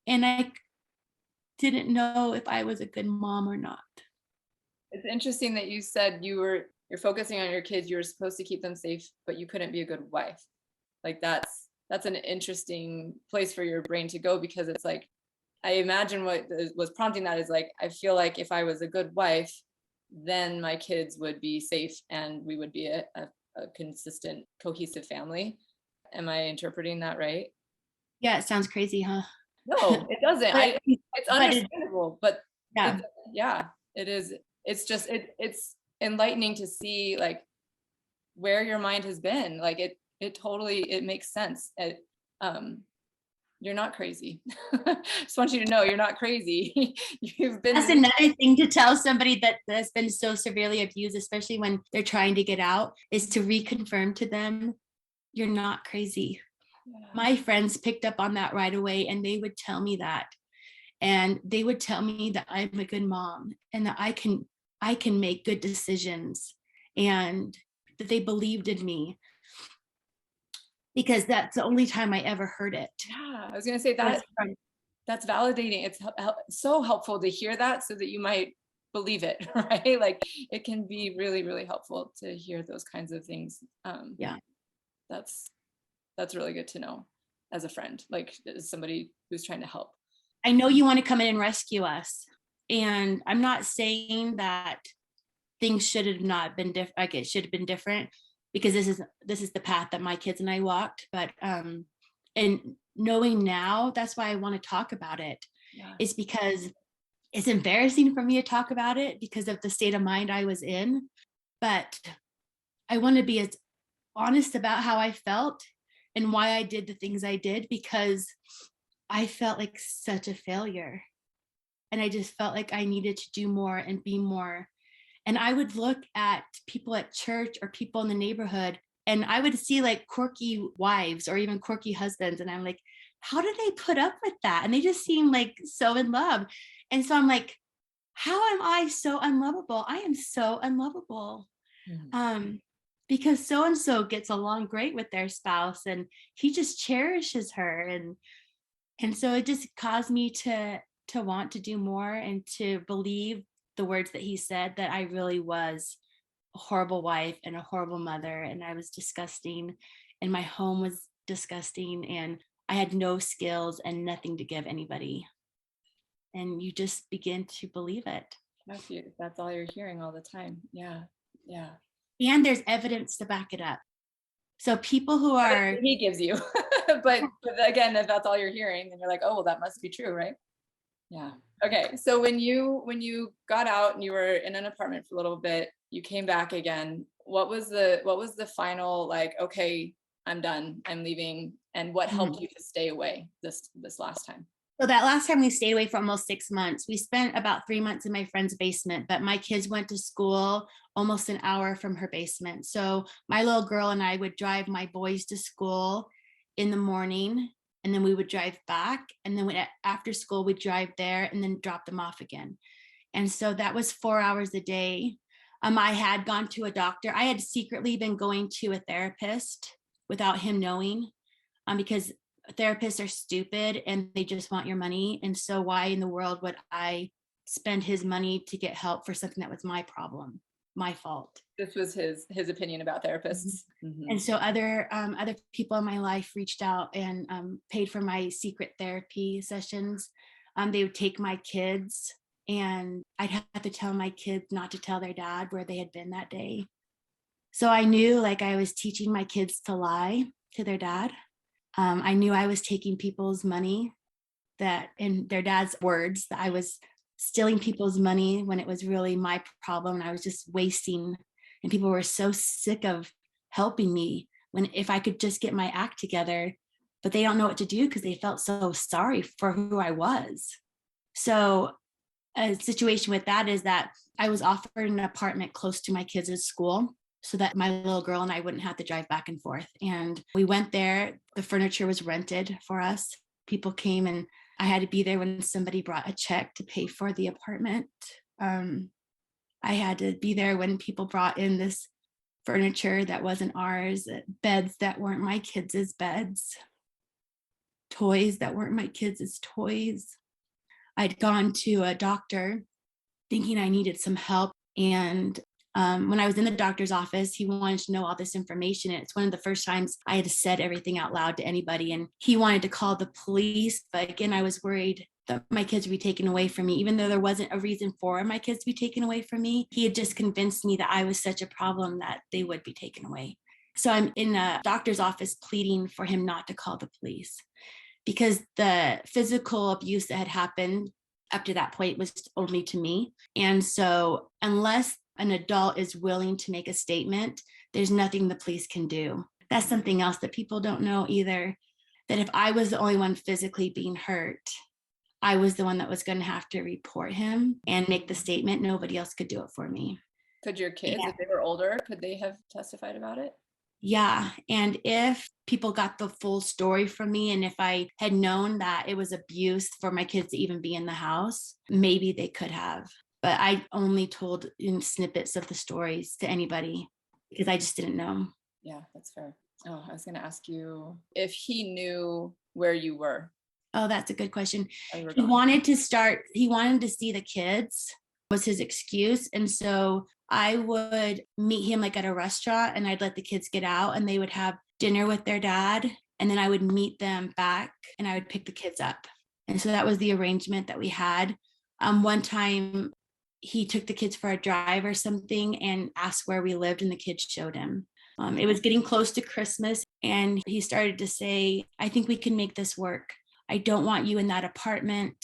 And I didn't know if I was a good mom or not. It's interesting that you said you're focusing on your kids, you were supposed to keep them safe, but you couldn't be a good wife. Like that's an interesting place for your brain to go, because it's like, I imagine what was prompting that is like, I feel like if I was a good wife, then my kids would be safe and we would be a consistent, cohesive family. Am I interpreting that right? Yeah, it sounds crazy, huh? No, it doesn't. But, It's but understandable, but yeah. yeah, it is. It's just it's enlightening to see like where your mind has been. Like it totally, it makes sense. You're not crazy. Just want you to know you're not crazy. You've been. That's another thing to tell somebody that's been so severely abused, especially when they're trying to get out, is to reconfirm to them, you're not crazy. Yeah. My friends picked up on that right away, and they would tell me that. And they would tell me that I'm a good mom and that I can make good decisions, and that they believed in me, because that's the only time I ever heard it. Yeah, I was gonna say that that's validating. It's so helpful to hear that so that you might believe it, right? Like it can be really, really helpful to hear those kinds of things. Yeah. That's really good to know as a friend, like as somebody who's trying to help. I know you want to come in and rescue us. And I'm not saying that things should have not been different, like it should have been different, because this is the path that my kids and I walked. But and knowing now, that's why I want to talk about it. Yeah. Is because it's embarrassing for me to talk about it because of the state of mind I was in. But I want to be as honest about how I felt and why I did the things I did, because I felt like such a failure. And I just felt like I needed to do more and be more. And I would look at people at church or people in the neighborhood, and I would see like quirky wives or even quirky husbands. And I'm like, how do they put up with that? And they just seem like so in love. And so I'm like, how am I so unlovable? I am so unlovable. Mm-hmm. Because so-and-so gets along great with their spouse and he just cherishes her. And so it just caused me to want to do more and to believe the words that he said, that I really was a horrible wife and a horrible mother, and I was disgusting, and my home was disgusting, and I had no skills and nothing to give anybody. And you just begin to believe it. That's all you're hearing all the time. Yeah. Yeah. And there's evidence to back it up. So people who are, He gives you. But again, if that's all you're hearing, then you're like, oh, well, that must be true, right? Yeah. Okay. So when you got out and you were in an apartment for a little bit, you came back again. What was the final like, okay, I'm done. I'm leaving. And what helped you to stay away this last time? so that last time we stayed away for almost 6 months. We spent about 3 months in my friend's basement, but my kids went to school almost an hour from her basement. So my little girl and I would drive my boys to school in the morning, and then we would drive back. And then after school, we'd drive there and then drop them off again. And so that was 4 hours a day. I had gone to a doctor. I had secretly been going to a therapist without him knowing, because therapists are stupid and they just want your money. And so why in the world would I spend his money to get help for something that was my problem, my fault? This was his opinion about therapists. And so other people in my life reached out and paid for my secret therapy sessions. They would take my kids, and I'd have to tell my kids not to tell their dad where they had been that day. So I knew, like, I was teaching my kids to lie to their dad. I knew I was taking people's money, that in their dad's words, that I was stealing people's money when it was really my problem. And I was just wasting, and people were so sick of helping me when, if I could just get my act together, but they don't know what to do because they felt so sorry for who I was. So a situation with that is that I was offered an apartment close to my kids' school so that my little girl and I wouldn't have to drive back and forth. And we went there. The furniture was rented for us. People came, and I had to be there when somebody brought a check to pay for the apartment. I had to be there when people brought in this furniture that wasn't ours, beds that weren't my kids' beds, toys that weren't my kids' toys. I'd gone to a doctor thinking I needed some help. And when I was in the doctor's office, he wanted to know all this information. And it's one of the first times I had said everything out loud to anybody. And he wanted to call the police. But again, I was worried that my kids would be taken away from me, even though there wasn't a reason for my kids to be taken away from me. He had just convinced me that I was such a problem that they would be taken away. So I'm in a doctor's office pleading for him not to call the police, because the physical abuse that had happened up to that point was only to me. And so unless an adult is willing to make a statement, there's nothing the police can do. That's something else that people don't know either, that if I was the only one physically being hurt, I was the one that was going to have to report him and make the statement. Nobody else could do it for me. Could your kids, if they were older, could they have testified about it? Yeah. And if people got the full story from me, and if I had known that it was abuse for my kids to even be in the house, maybe they could have. But I only told in snippets of the stories to anybody because I just didn't know. Yeah, that's fair. Oh, I was going to ask you if he knew where you were. Oh, that's a good question. He He wanted to see the kids, was his excuse. And so I would meet him like at a restaurant, and I'd let the kids get out and they would have dinner with their dad. And then I would meet them back and I would pick the kids up. And so that was the arrangement that we had. One time he took the kids for a drive or something and asked where we lived, and the kids showed him. It was getting close to Christmas, and he started to say, I think we can make this work. I don't want you in that apartment.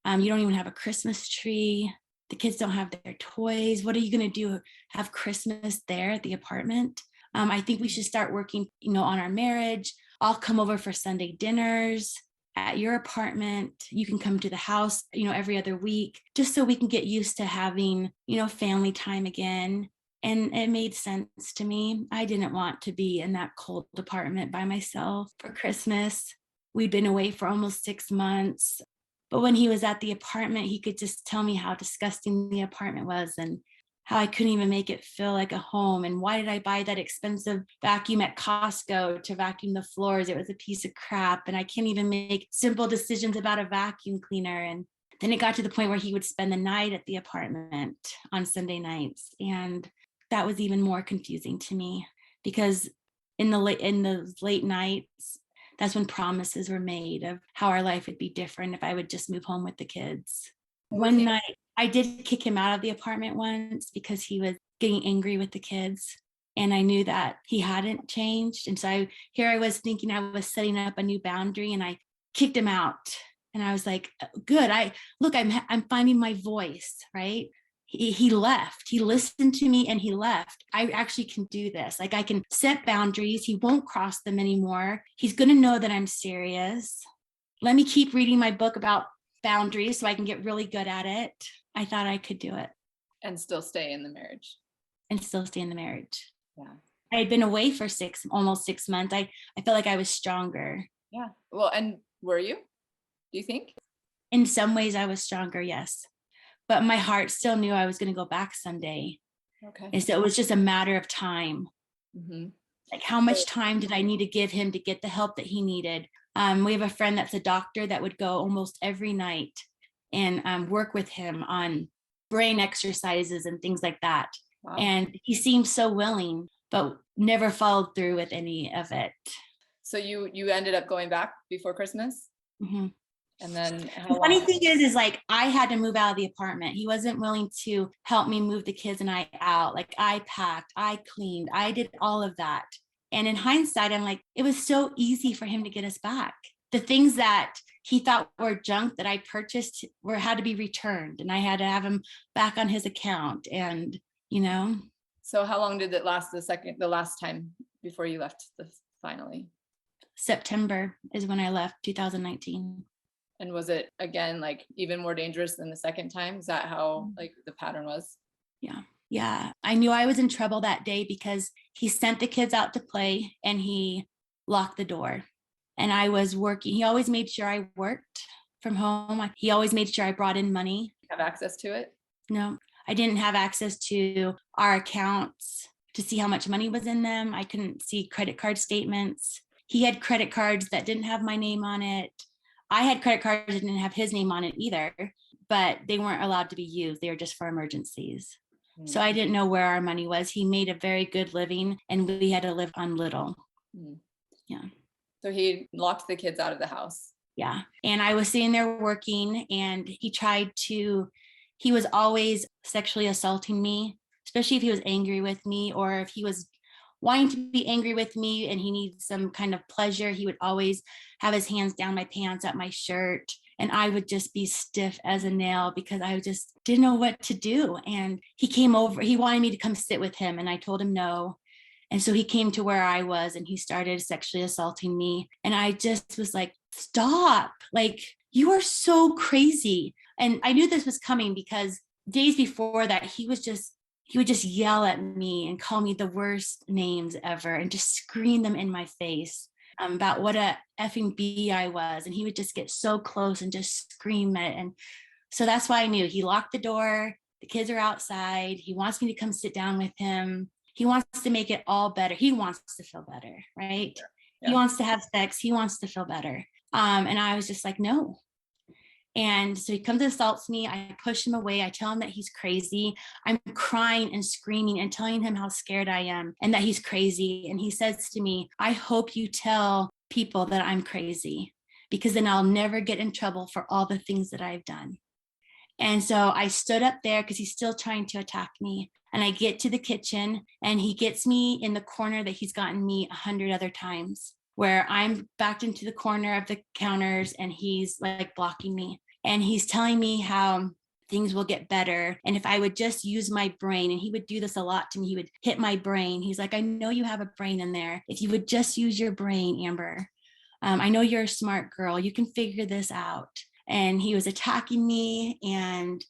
You don't even have a Christmas tree. The kids don't have their toys. What are you going to do? Have Christmas there at the apartment? I think we should start working, on our marriage. I'll come over for Sunday dinners at your apartment. You can come to the house, every other week, just so we can get used to having, family time again. And it made sense to me. I didn't want to be in that cold apartment by myself for Christmas. We'd been away for almost 6 months. But when he was at the apartment, he could just tell me how disgusting the apartment was and how I couldn't even make it feel like a home. And why did I buy that expensive vacuum at Costco to vacuum the floors? It was a piece of crap. And I can't even make simple decisions about a vacuum cleaner. And then it got to the point where he would spend the night at the apartment on Sunday nights. And that was even more confusing to me, because in the late nights, that's when promises were made of how our life would be different if I would just move home with the kids. One night, I did kick him out of the apartment once because he was getting angry with the kids. And I knew that he hadn't changed. And so here I was thinking I was setting up a new boundary, and I kicked him out. And I was like, good. I'm finding my voice, right? He left. He listened to me and he left. I actually can do this. Like, I can set boundaries. He won't cross them anymore. He's going to know that I'm serious. Let me keep reading my book about boundaries so I can get really good at it. I thought I could do it. And still stay in the marriage. And still stay in the marriage. Yeah. I had been away for almost 6 months. I felt like I was stronger. Yeah. Well, and were you? Do you think? In some ways I was stronger, yes. But my heart still knew I was going to go back someday. Okay. And so it was just a matter of time. Mm-hmm. Like, how much time did I need to give him to get the help that he needed? We have a friend that's a doctor that would go almost every night and work with him on brain exercises and things like that. Wow. And he seemed so willing, but never followed through with any of it. So you ended up going back before Christmas? Mm-hmm. And then the funny thing is like, I had to move out of the apartment. He wasn't willing to help me move the kids and I out. Like, I packed, I cleaned, I did all of that. And in hindsight, I'm like, it was so easy for him to get us back. The things that he thought were junk that I purchased had to be returned, and I had to have him back on his account. And, So how long did it last the last time before you left finally? September is when I left, 2019. And was it again like even more dangerous than the second time? Is that how like the pattern was? Yeah. I knew I was in trouble that day because he sent the kids out to play and he locked the door. And I was working. He always made sure I worked from home. He always made sure I brought in money. Have access to it? No, I didn't have access to our accounts to see how much money was in them. I couldn't see credit card statements. He had credit cards that didn't have my name on it. I had credit cards that didn't have his name on it either, but they weren't allowed to be used. They were just for emergencies. So I didn't know where our money was. He made a very good living and we had to live on little. Yeah. So he locked the kids out of the house. Yeah. And I was sitting there working, and he was always sexually assaulting me, especially if he was angry with me or if he was wanting to be angry with me and he needs some kind of pleasure. He would always have his hands down my pants, at my shirt. And I would just be stiff as a nail because I just didn't know what to do. And he came over, he wanted me to come sit with him, and I told him no. And so he came to where I was and he started sexually assaulting me. And I just was like, stop, like, you are so crazy. And I knew this was coming because days before that, he would just yell at me and call me the worst names ever and just scream them in my face about what a effing bee I was. And he would just get so close and just scream it. And so that's why I knew. He locked the door. The kids are outside. He wants me to come sit down with him. He wants to make it all better. He wants to feel better, right? Yeah. He wants to have sex. He wants to feel better. And I was just like, no. And so he comes and assaults me. I push him away. I tell him that he's crazy. I'm crying and screaming and telling him how scared I am and that he's crazy. And he says to me, I hope you tell people that I'm crazy, because then I'll never get in trouble for all the things that I've done. And so I stood up there because he's still trying to attack me. And I get to the kitchen and he gets me in the corner that he's gotten me 100 other times, where I'm backed into the corner of the counters and he's like blocking me. And he's telling me how things will get better. And if I would just use my brain, and he would do this a lot to me, he would hit my brain. He's like, I know you have a brain in there. If you would just use your brain, Amber, I know you're a smart girl. You can figure this out. And he was attacking me, and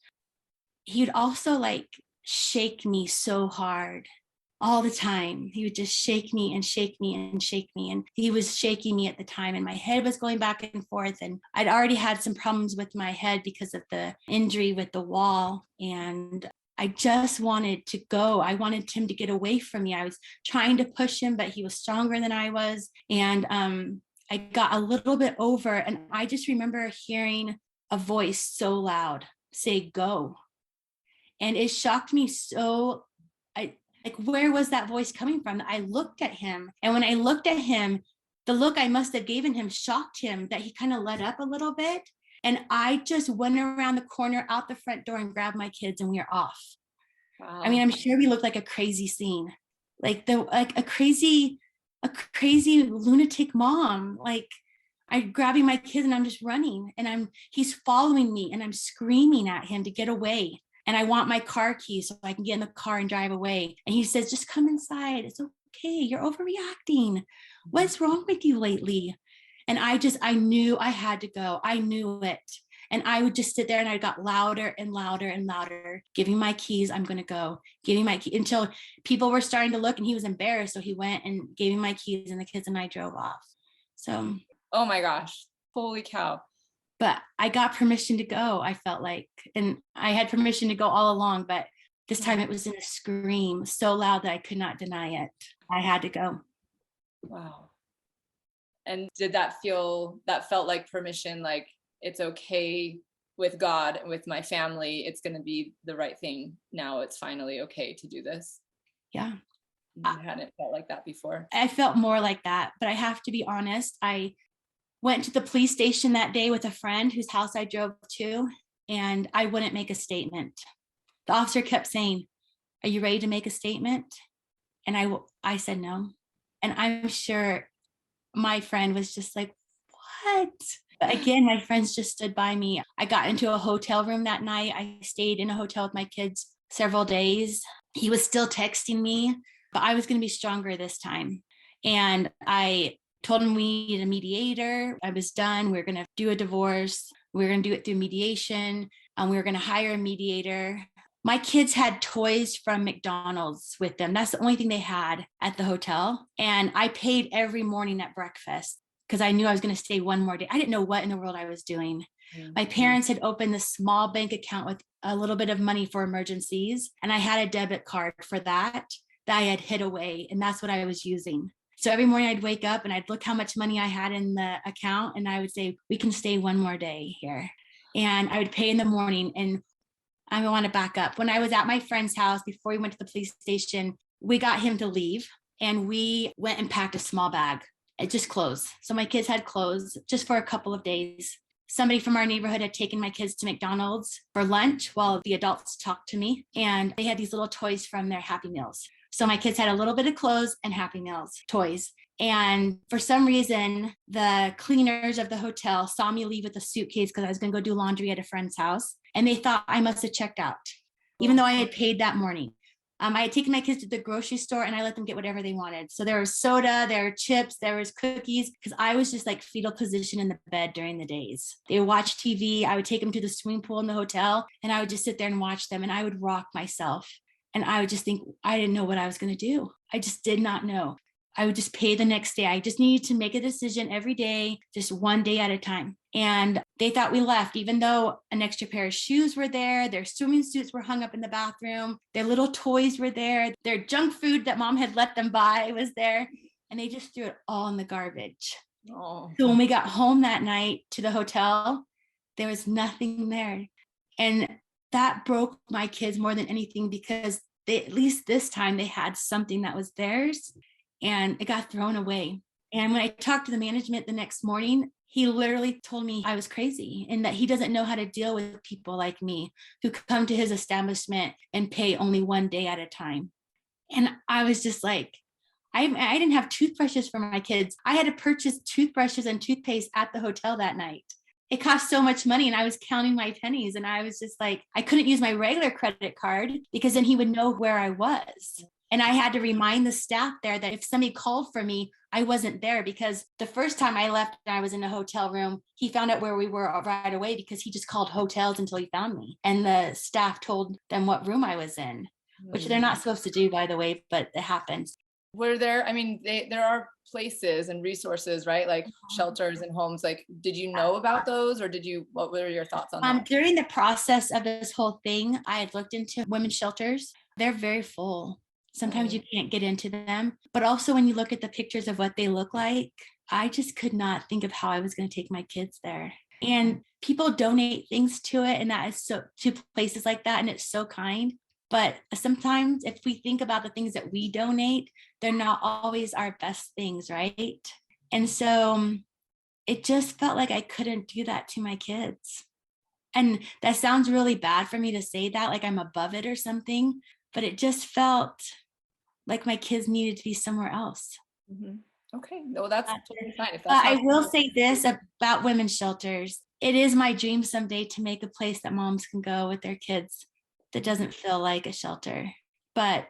he would also like shake me so hard all the time. He would just shake me and shake me and shake me. And he was shaking me at the time, and my head was going back and forth. And I'd already had some problems with my head because of the injury with the wall. And I just wanted to go. I wanted him to get away from me. I was trying to push him, but he was stronger than I was. And I got a little bit over, and I just remember hearing a voice so loud say, go. And it shocked me so. Like, where was that voice coming from? I looked at him, and when I looked at him, the look I must have given him shocked him that he kind of let up a little bit. And I just went around the corner out the front door and grabbed my kids, and we were off. Wow. I mean, I'm sure we looked like a crazy scene. like a crazy lunatic mom. Like I'm grabbing my kids and I'm just running and he's following me and I'm screaming at him to get away. And I want my car keys so I can get in the car and drive away. And he says, just come inside. It's okay. You're overreacting. What's wrong with you lately? And I knew I had to go. I knew it. And I would just sit there and I got louder and louder and louder, giving my keys. I'm going to go, giving my key until people were starting to look and he was embarrassed. So he went and gave me my keys and the kids and I drove off. So, Oh my gosh. Holy cow. but I got permission to go, I felt like, and I had permission to go all along, but this time it was in a scream so loud that I could not deny it. I had to go. Wow. And did that felt like permission, like it's okay with God and with my family, it's going to be the right thing. Now it's finally okay to do this. Yeah. You hadn't felt like that before. I felt more like that, but I have to be honest. I went to the police station that day with a friend whose house I drove to, and I wouldn't make a statement. The officer kept saying, "Are you ready to make a statement?" And I said no. And I'm sure my friend was just like, "What?" But again, my friends just stood by me. I got into a hotel room that night. I stayed in a hotel with my kids several days. He was still texting me, but I was going to be stronger this time. And I told him we needed a mediator. I was done. We were going to do a divorce. We were going to do it through mediation. We were going to hire a mediator. My kids had toys from McDonald's with them. That's the only thing they had at the hotel. And I paid every morning at breakfast because I knew I was going to stay one more day. I didn't know what in the world I was doing. Mm-hmm. My parents had opened a small bank account with a little bit of money for emergencies. And I had a debit card for that I had hid away. And that's what I was using. So every morning I'd wake up and I'd look how much money I had in the account. And I would say, we can stay one more day here. And I would pay in the morning. And I want to back up. When I was at my friend's house before we went to the police station, we got him to leave and we went and packed a small bag. It just clothes. So my kids had clothes just for a couple of days. Somebody from our neighborhood had taken my kids to McDonald's for lunch while the adults talked to me. And they had these little toys from their Happy Meals. So my kids had a little bit of clothes and Happy Meals toys. And for some reason, the cleaners of the hotel saw me leave with a suitcase because I was going to go do laundry at a friend's house. And they thought I must have checked out, even though I had paid that morning. I had taken my kids to the grocery store and I let them get whatever they wanted. So there was soda, there were chips, there was cookies, because I was just like fetal position in the bed during the days. They would watch TV. I would take them to the swimming pool in the hotel and I would just sit there and watch them and I would rock myself. And I would just think, I didn't know what I was going to do. I just did not know. I would just pay the next day. I just needed to make a decision every day, just one day at a time. And they thought we left, even though an extra pair of shoes were there. Their swimming suits were hung up in the bathroom. Their little toys were there. Their junk food that mom had let them buy was there. And they just threw it all in the garbage. Oh. So when we got home that night to the hotel, there was nothing there. And that broke my kids more than anything because they, at least this time, they had something that was theirs. And it got thrown away. And when I talked to the management the next morning, he literally told me I was crazy and that he doesn't know how to deal with people like me who come to his establishment and pay only one day at a time. And I was just like, I didn't have toothbrushes for my kids. I had to purchase toothbrushes and toothpaste at the hotel that night. It cost so much money and I was counting my pennies and I was just like, I couldn't use my regular credit card because then he would know where I was. And I had to remind the staff there that if somebody called for me, I wasn't there because the first time I left and I was in a hotel room, he found out where we were right away because he just called hotels until he found me. And the staff told them what room I was in, which they're not supposed to do, by the way, but it happens. Were there, I mean, there are places and resources, right? Like shelters and homes. Like, did you know about those or what were your thoughts on that? During the process of this whole thing, I had looked into women's shelters. They're very full. Sometimes you can't get into them, but also when you look at the pictures of what they look like, I just could not think of how I was going to take my kids there. And people donate things to it, and that is so to places like that, and it's so kind. But sometimes if we think about the things that we donate, they're not always our best things, right? And so it just felt like I couldn't do that to my kids. And that sounds really bad for me to say that, like I'm above it or something, but it just felt like my kids needed to be somewhere else. Okay, no, that's totally fine. If that's But I not will say this about women's shelters. It is my dream someday to make a place that moms can go with their kids that doesn't feel like a shelter. But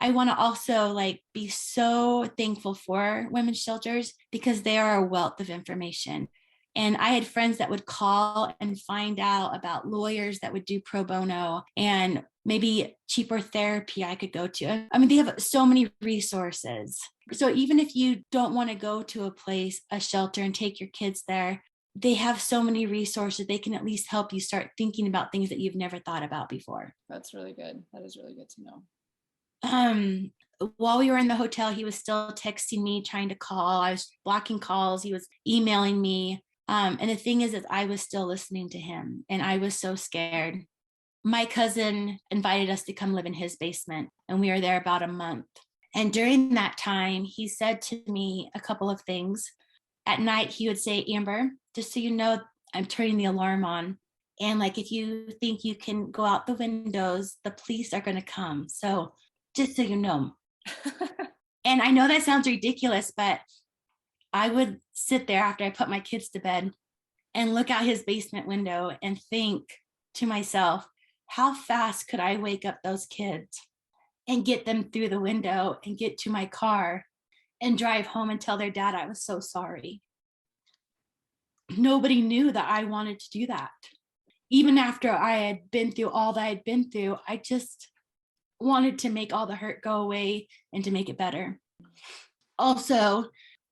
I want to also like be so thankful for women's shelters because they are a wealth of information. And I had friends that would call and find out about lawyers that would do pro bono and maybe cheaper therapy I could go to. I mean, they have so many resources. So even if you don't want to go to a place, a shelter, and take your kids there, they have so many resources. They can at least help you start thinking about things that you've never thought about before. That's really good. That is really good to know. While we were in the hotel, he was still texting me, trying to call. I was blocking calls. He was emailing me. And the thing is I was still listening to him and I was so scared. My cousin invited us to come live in his basement and we were there about a month. And during that time, he said to me a couple of things. At night, he would say, Amber, just so you know, I'm turning the alarm on. And like, if you think you can go out the windows, the police are going to come. So just so you know. And I know that sounds ridiculous, but I would sit there after I put my kids to bed and look out his basement window and think to myself, how fast could I wake up those kids and get them through the window and get to my car and drive home and tell their dad I was so sorry. Nobody knew that I wanted to do that. Even after I had been through all that I'd been through, I just wanted to make all the hurt go away and to make it better. Also,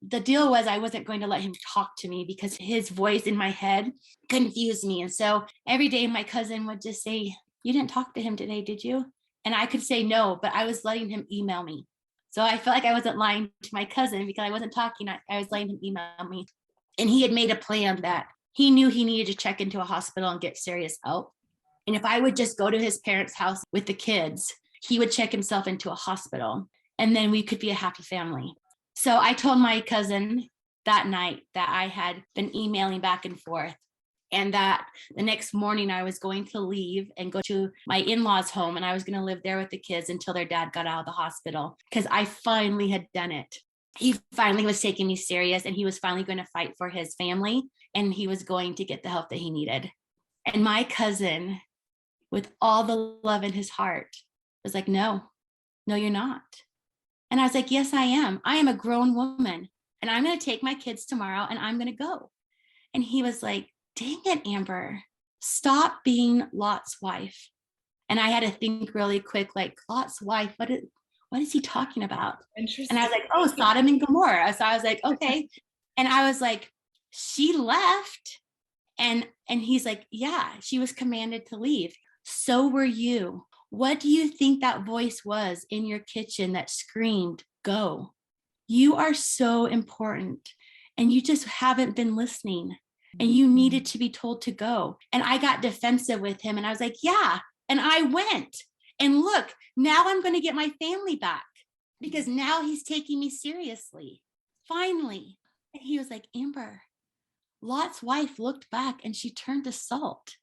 the deal was I wasn't going to let him talk to me because his voice in my head confused me. And so every day my cousin would just say, you didn't talk to him today, did you? And I could say no, but I was letting him email me. So I felt like I wasn't lying to my cousin because I wasn't talking. I was letting him email me. And he had made a plan that he knew he needed to check into a hospital and get serious help. And if I would just go to his parents' house with the kids, he would check himself into a hospital and then we could be a happy family. So I told my cousin that night that I had been emailing back and forth and that the next morning I was going to leave and go to my in-laws' home and I was going to live there with the kids until their dad got out of the hospital because I finally had done it. He finally was taking me serious and he was finally going to fight for his family and he was going to get the help that he needed. And my cousin, with all the love in his heart, was like, no, you're not. And I was like, yes, I am. I am a grown woman and I'm going to take my kids tomorrow and I'm going to go. And he was like, dang it, Amber, stop being Lot's wife. And I had to think really quick, like, Lot's wife, what is he talking about? Interesting. And I was like, oh, Sodom and Gomorrah. So I was like, okay. And I was like, she left. And he's like, yeah, she was commanded to leave. So were you. What do you think that voice was in your kitchen that screamed, go? You are so important and you just haven't been listening and you needed to be told to go. And I got defensive with him and I was like, yeah. And I went and look, now I'm going to get my family back because now he's taking me seriously. Finally. And he was like, Amber, Lot's wife looked back and she turned to salt.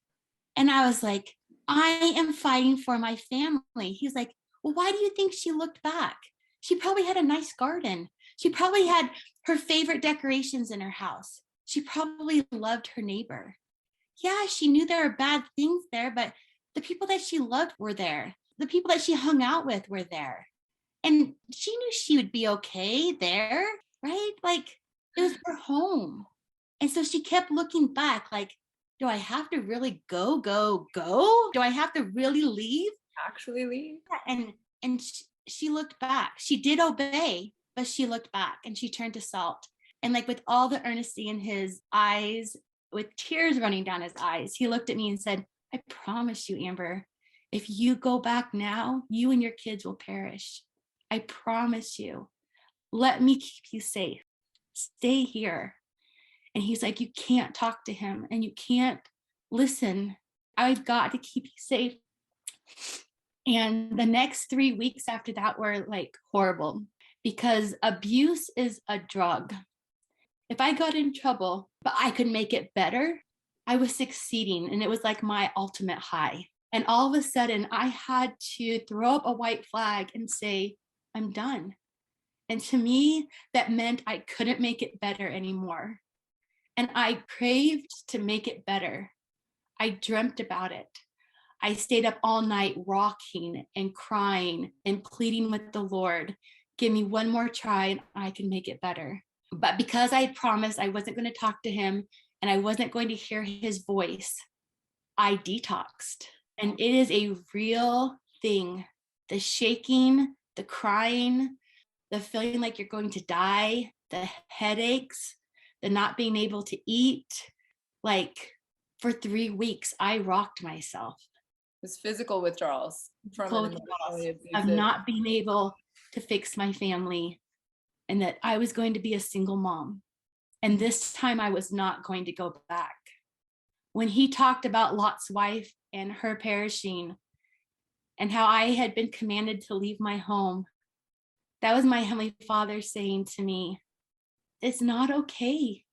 And I was like, I am fighting for my family. He's like, well, why do you think she looked back? She probably had a nice garden. She probably had her favorite decorations in her house. She probably loved her neighbor. Yeah, she knew there were bad things there, but the people that she loved were there. The people that she hung out with were there. And she knew she would be okay there, right? Like it was her home. And so she kept looking back like, do I have to really go? Do I have to really leave? Actually leave? And she looked back. She did obey, but she looked back and she turned to salt. And like with all the earnesty in his eyes, with tears running down his eyes, he looked at me and said, I promise you, Amber, if you go back now, you and your kids will perish. I promise you. Let me keep you safe. Stay here. And he's like, you can't talk to him and you can't listen. I've got to keep you safe. And the next 3 weeks after that were like horrible because abuse is a drug. If I got in trouble, but I could make it better, I was succeeding. And it was like my ultimate high. And all of a sudden I had to throw up a white flag and say, I'm done. And to me, that meant I couldn't make it better anymore. And I craved to make it better. I dreamt about it. I stayed up all night rocking and crying and pleading with the Lord, give me one more try and I can make it better. But because I had promised I wasn't going to talk to him and I wasn't going to hear his voice, I detoxed. And it is a real thing. The shaking, the crying, the feeling like you're going to die, the headaches, the not being able to eat. Like for 3 weeks, I rocked myself. It's physical withdrawals from an emotionally Of abusive. not being able to fix my family, and that I was going to be a single mom. And this time I was not going to go back. When he talked about Lot's wife and her perishing and how I had been commanded to leave my home, that was my Heavenly Father saying to me, it's not okay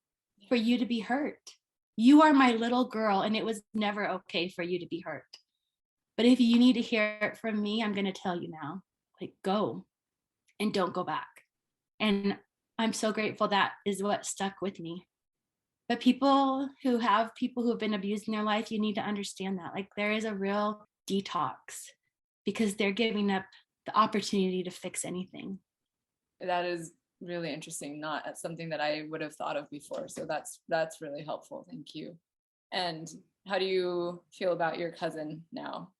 for you to be hurt. You are my little girl, and it was never okay for you to be hurt. But if you need to hear it from me, I'm going to tell you now, like, go and don't go back. And I'm so grateful that is what stuck with me. But people who have been abused in their life, you need to understand that. Like, there is a real detox because they're giving up the opportunity to fix anything. That is really interesting, not something that I would have thought of before. So that's really helpful. Thank you. And how do you feel about your cousin now?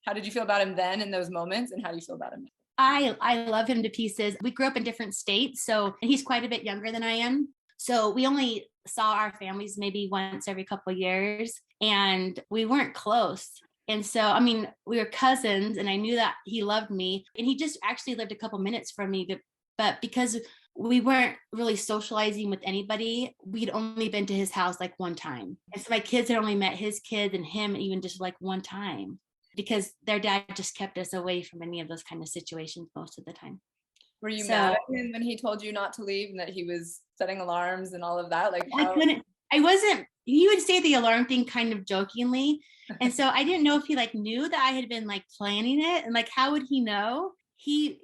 How did you feel about him then in those moments? And how do you feel about him now? I love him to pieces. We grew up in different states, so he's quite a bit younger than I am. So we only saw our families maybe once every couple of years, and we weren't close. And so, I mean, we were cousins, and I knew that he loved me, and he just actually lived a couple minutes from me. But because we weren't really socializing with anybody, we'd only been to his house like one time. And so my kids had only met his kids and him even just like one time, because their dad just kept us away from any of those kind of situations most of the time. Were you mad at him when he told you not to leave and that he was setting alarms and all of that? Like, I wasn't, he would say the alarm thing kind of jokingly. And so I didn't know if he like knew that I had been like planning it, and like, how would he know? He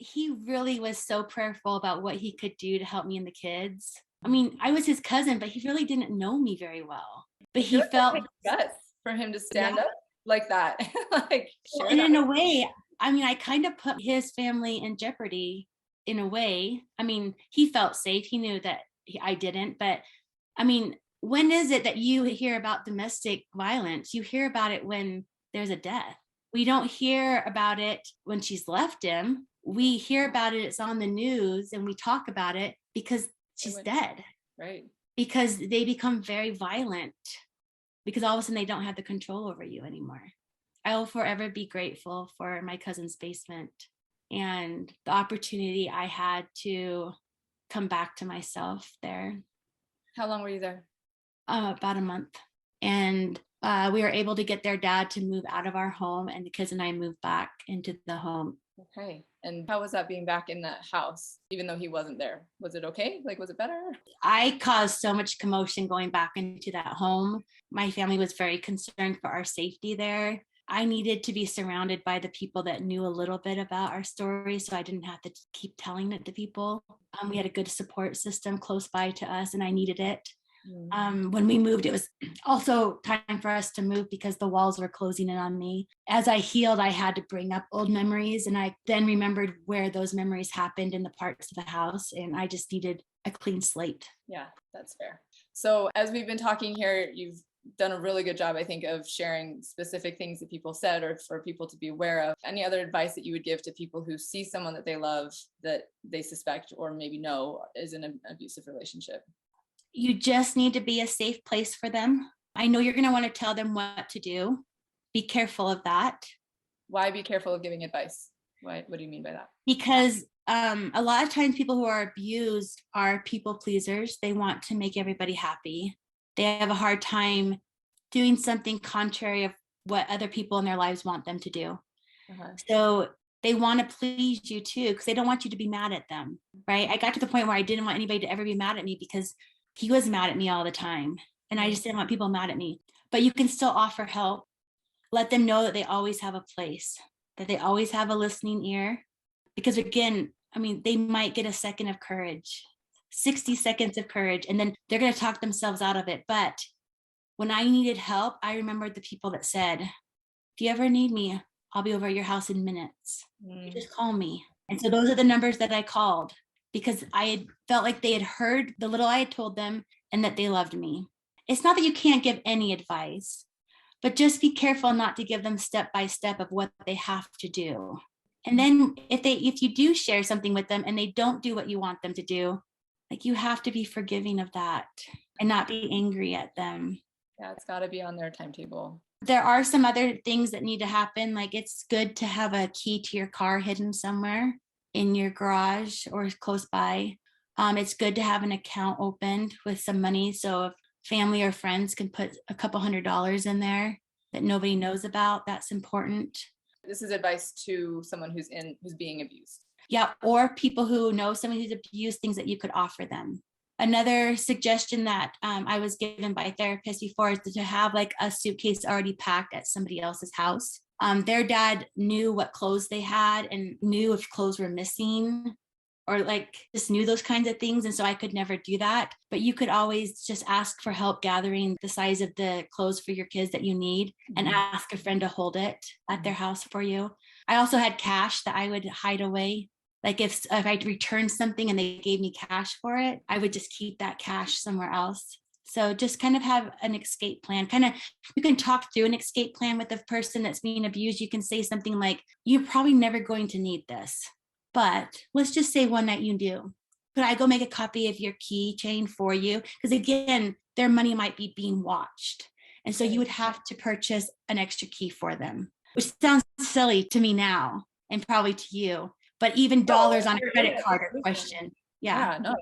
really was so prayerful about what he could do to help me and the kids. I mean, I was his cousin, but he really didn't know me very well. But he felt guts for him to stand up like that. Like, and in a way, I mean, I kind of put his family in jeopardy in a way. I mean, he felt safe. He knew that I didn't. But I mean, when is it that you hear about domestic violence? You hear about it when there's a death. We don't hear about it when she's left him. We hear about it, it's on the news, and we talk about it because she's dead. Right. Because they become very violent, because all of a sudden they don't have the control over you anymore. I will forever be grateful for my cousin's basement and the opportunity I had to come back to myself there. How long were you there? About a month. And we were able to get their dad to move out of our home, and the kids and I moved back into the home. Okay. And how was that being back in that house, even though he wasn't there? Was it okay? Like, was it better? I caused so much commotion going back into that home. My family was very concerned for our safety there. I needed to be surrounded by the people that knew a little bit about our story, so I didn't have to keep telling it to people. We had a good support system close by to us, and I needed it. When we moved, it was also time for us to move because the walls were closing in on me. As I healed, I had to bring up old memories, and I then remembered where those memories happened in the parts of the house, and I just needed a clean slate. Yeah, that's fair. So as we've been talking here, you've done a really good job, I think, of sharing specific things that people said or for people to be aware of. Any other advice that you would give to people who see someone that they love, that they suspect or maybe know is in an abusive relationship? You just need to be a safe place for them. I know you're going to want to tell them what to do. Be careful of that. Why be careful of giving advice? What do you mean by that? Because a lot of times people who are abused are people pleasers. They want to make everybody happy. They have a hard time doing something contrary of what other people in their lives want them to do. So they want to please you too, because they don't want you to be mad at them, right? I got to the point where I didn't want anybody to ever be mad at me because he was mad at me all the time. And I just didn't want people mad at me. But you can still offer help. Let them know that they always have a place, that they always have a listening ear. Because again, I mean, they might get a second of courage, 60 seconds of courage, and then they're going to talk themselves out of it. But when I needed help, I remembered the people that said, if you ever need me, I'll be over at your house in minutes. You just call me. And so those are the numbers that I called because I had felt like they had heard the little I had told them and that they loved me. It's not that you can't give any advice, but just be careful not to give them step by step of what they have to do. And then if you do share something with them and they don't do what you want them to do, like you have to be forgiving of that and not be angry at them. Yeah, it's got to be on their timetable. There are some other things that need to happen. Like it's good to have a key to your car hidden somewhere in your garage or close by. It's good to have an account opened with some money. So if family or friends can put a couple $100s in there that nobody knows about, that's important. This is advice to someone who's being abused. Yeah, or people who know someone who's abused, things that you could offer them. Another suggestion that I was given by a therapist before is to have like a suitcase already packed at somebody else's house. Their dad knew what clothes they had and knew if clothes were missing or like just knew those kinds of things. And so I could never do that. But you could always just ask for help gathering the size of the clothes for your kids that you need and ask a friend to hold it at their house for you. I also had cash that I would hide away. Like if I returned something and they gave me cash for it, I would just keep that cash somewhere else. So just kind of have an escape plan. Kind of, you can talk through an escape plan with the person that's being abused. You can say something like, you're probably never going to need this, but let's just say one night you do. Could I go make a copy of your keychain for you? Because again, their money might be being watched. And so you would have to purchase an extra key for them, which sounds silly to me now and probably to you. But even dollars on a credit card are questioned. Yeah. No,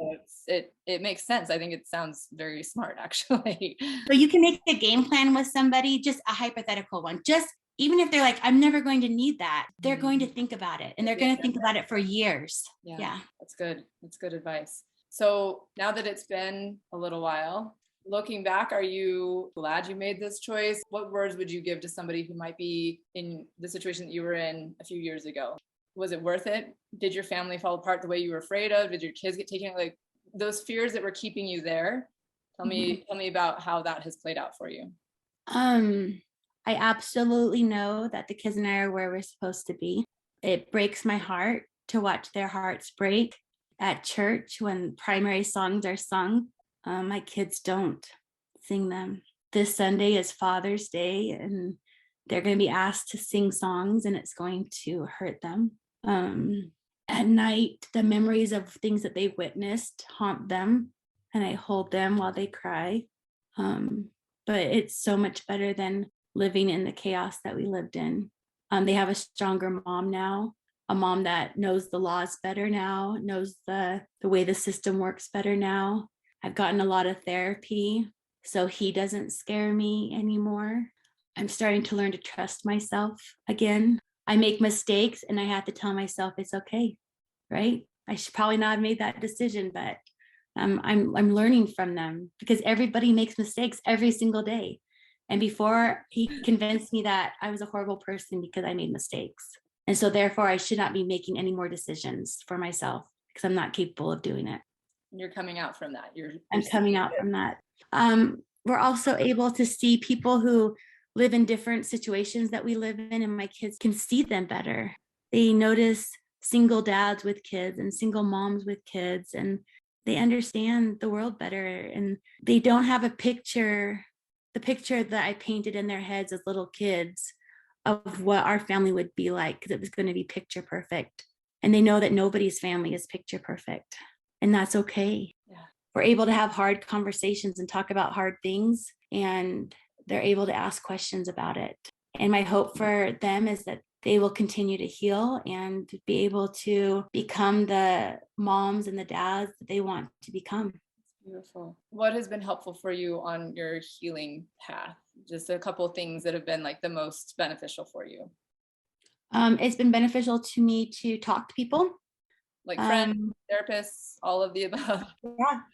it makes sense. I think it sounds very smart, actually. So you can make a game plan with somebody, just a hypothetical one. Just even if they're like, I'm never going to need that, they're going to think about it and they're going to think about it for years. Yeah. That's good. That's good advice. So now that it's been a little while, looking back, are you glad you made this choice? What words would you give to somebody who might be in the situation that you were in a few years ago? Was it worth it? Did your family fall apart the way you were afraid of? Did your kids get taken? Like those fears that were keeping you there. Tell me about how that has played out for you. I absolutely know that the kids and I are where we're supposed to be. It breaks my heart to watch their hearts break at church when primary songs are sung. My kids don't sing them. This Sunday is Father's Day and they're going to be asked to sing songs and it's going to hurt them. At night, the memories of things that they witnessed haunt them and I hold them while they cry. But it's so much better than living in the chaos that we lived in. They have a stronger mom now, a mom that knows the laws better now, knows the way the system works better now. I've gotten a lot of therapy, so he doesn't scare me anymore. I'm starting to learn to trust myself again. I make mistakes and I have to tell myself it's okay, right? I should probably not have made that decision, but I'm learning from them because everybody makes mistakes every single day. And before he convinced me that I was a horrible person because I made mistakes. And so therefore I should not be making any more decisions for myself because I'm not capable of doing it. You're coming out from that. I'm coming out from that. We're also able to see people who live in different situations that we live in, and my kids can see them better. They notice single dads with kids and single moms with kids, and they understand the world better. And they don't have the picture that I painted in their heads as little kids of what our family would be like, because it was going to be picture perfect. And they know that nobody's family is picture perfect. And that's okay. Yeah. We're able to have hard conversations and talk about hard things, and they're able to ask questions about it. And my hope for them is that they will continue to heal and be able to become the moms and the dads that they want to become. Beautiful. What has been helpful for you on your healing path? Just a couple of things that have been like the most beneficial for you. It's been beneficial to me to talk to people. Like friends, therapists, all of the above.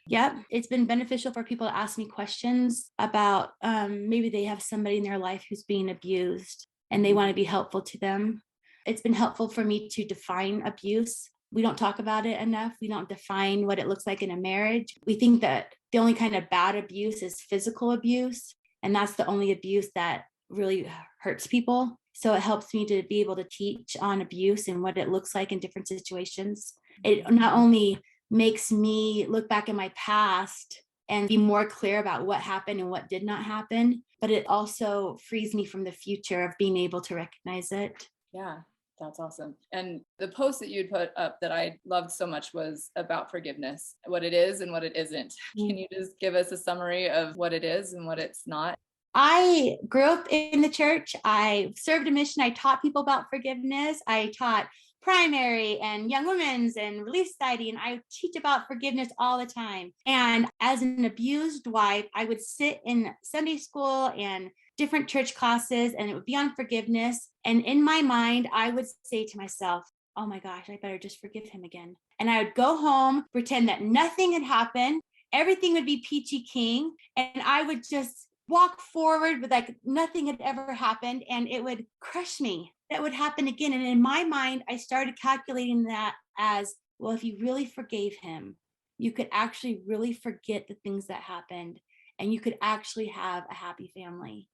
Yeah. It's been beneficial for people to ask me questions about maybe they have somebody in their life who's being abused and they want to be helpful to them. It's been helpful for me to define abuse. We don't talk about it enough. We don't define what it looks like in a marriage. We think that the only kind of bad abuse is physical abuse, and that's the only abuse that really hurts people. So it helps me to be able to teach on abuse and what it looks like in different situations. It not only makes me look back at my past and be more clear about what happened and what did not happen, but it also frees me from the future of being able to recognize it. Yeah, that's awesome. And the post that you'd put up that I loved so much was about forgiveness, what it is and what it isn't. Can you just give us a summary of what it is and what it's not? I grew up in the church. I served a mission. I taught people about forgiveness. I taught primary and young women's and relief society, and I teach about forgiveness all the time. And as an abused wife, I would sit in Sunday school and different church classes, and it would be on forgiveness. And in my mind, I would say to myself, oh my gosh, I better just forgive him again. And I would go home, pretend that nothing had happened. Everything would be peachy keen. And I would just walk forward with like nothing had ever happened, and it would crush me. That would happen again. And in my mind, I started calculating that as, well, if you really forgave him, you could actually really forget the things that happened, and you could actually have a happy family.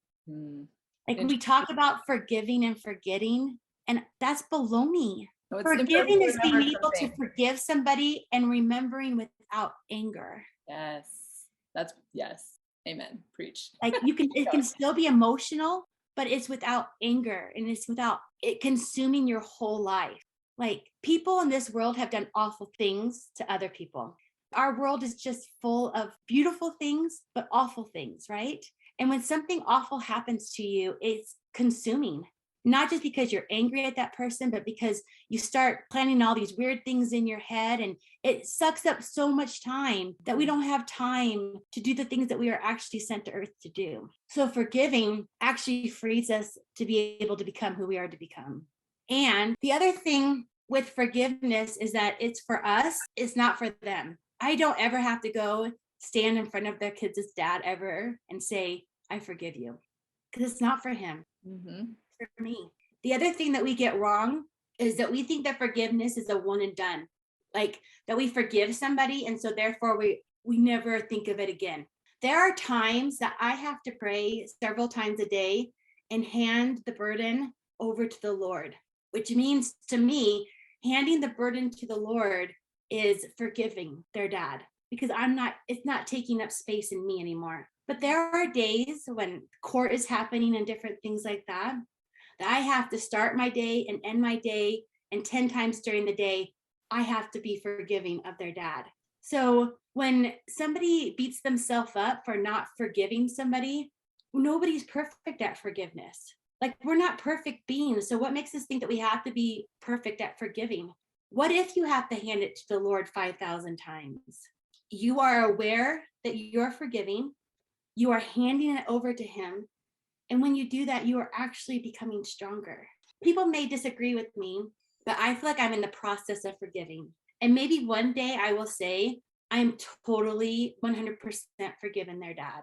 Like we talk about forgiving and forgetting, and that's baloney. Oh, it's Forgiving important to is being remember able to something. forgive somebody and remembering without anger. Yes, yes. Amen. Preach. Like it can still be emotional, but it's without anger, and it's without it consuming your whole life. Like people in this world have done awful things to other people. Our world is just full of beautiful things, but awful things, right? And when something awful happens to you, it's consuming, not just because you're angry at that person, but because you start planning all these weird things in your head, and it sucks up so much time that we don't have time to do the things that we are actually sent to earth to do. So forgiving actually frees us to be able to become who we are to become. And the other thing with forgiveness is that it's for us, it's not for them. I don't ever have to go stand in front of their kids' dad ever and say, I forgive you, because it's not for him. It's for me. The other thing that we get wrong is that we think that forgiveness is a one and done, like that we forgive somebody, and so therefore we never think of it again. There are times that I have to pray several times a day and hand the burden over to the Lord, which means to me, handing the burden to the Lord is forgiving their dad, because it's not taking up space in me anymore. But there are days when court is happening and different things like that I have to start my day and end my day, and 10 times during the day, I have to be forgiving of their dad. So when somebody beats themselves up for not forgiving somebody, nobody's perfect at forgiveness. Like we're not perfect beings. So what makes us think that we have to be perfect at forgiving? What if you have to hand it to the Lord 5,000 times? You are aware that you're forgiving. You are handing it over to him. And when you do that, you are actually becoming stronger. People may disagree with me, but I feel like I'm in the process of forgiving. And maybe one day I will say, I'm totally 100% forgiven their dad.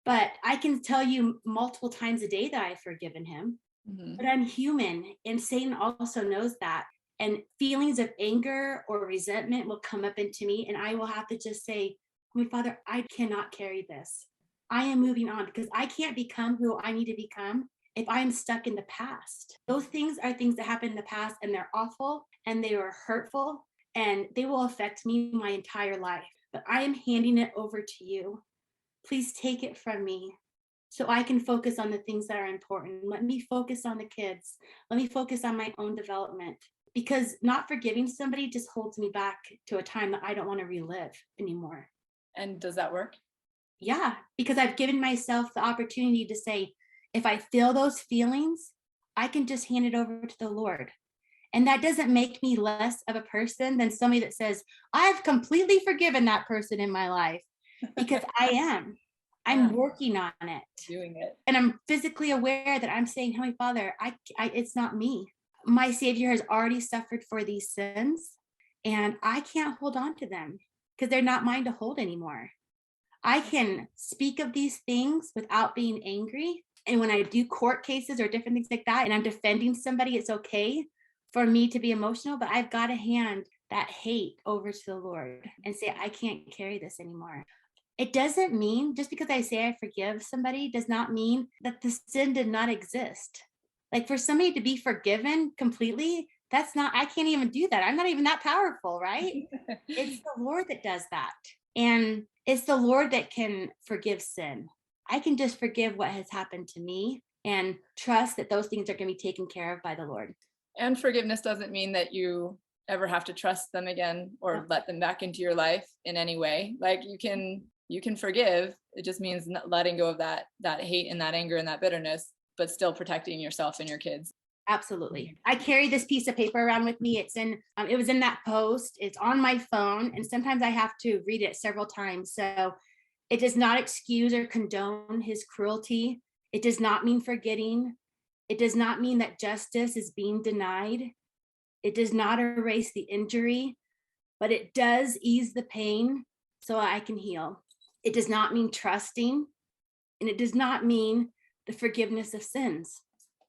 But I can tell you multiple times a day that I've forgiven him. But I'm human, and Satan also knows that. And feelings of anger or resentment will come up into me, and I will have to just say, my Father, I cannot carry this. I am moving on, because I can't become who I need to become if I'm stuck in the past. Those things are things that happened in the past, and they're awful and they are hurtful, and they will affect me my entire life. But I am handing it over to you. Please take it from me so I can focus on the things that are important. Let me focus on the kids. Let me focus on my own development, because not forgiving somebody just holds me back to a time that I don't want to relive anymore. And does that work? Yeah, because I've given myself the opportunity to say, if I feel those feelings, I can just hand it over to the Lord. And that doesn't make me less of a person than somebody that says, I've completely forgiven that person in my life, because I am. I'm working on it. Doing it. And I'm physically aware that I'm saying, Heavenly Father, it's not me. My Savior has already suffered for these sins, and I can't hold on to them because they're not mine to hold anymore. I can speak of these things without being angry. And when I do court cases or different things like that, and I'm defending somebody, it's okay for me to be emotional, but I've got to hand that hate over to the Lord and say, I can't carry this anymore. It doesn't mean, just because I say I forgive somebody does not mean that the sin did not exist. Like for somebody to be forgiven completely, that's not, I can't even do that. I'm not even that powerful, right? It's the Lord that does that. And it's the Lord that can forgive sin. I can just forgive what has happened to me and trust that those things are going to be taken care of by the Lord. And forgiveness doesn't mean that you ever have to trust them again or let them back into your life in any way. Like you can forgive. It just means letting go of that hate and that anger and that bitterness, but still protecting yourself and your kids. Absolutely. I carry this piece of paper around with me. It was in that post. It's on my phone. And sometimes I have to read it several times. So it does not excuse or condone his cruelty. It does not mean forgetting. It does not mean that justice is being denied. It does not erase the injury, but it does ease the pain so I can heal. It does not mean trusting, and it does not mean the forgiveness of sins.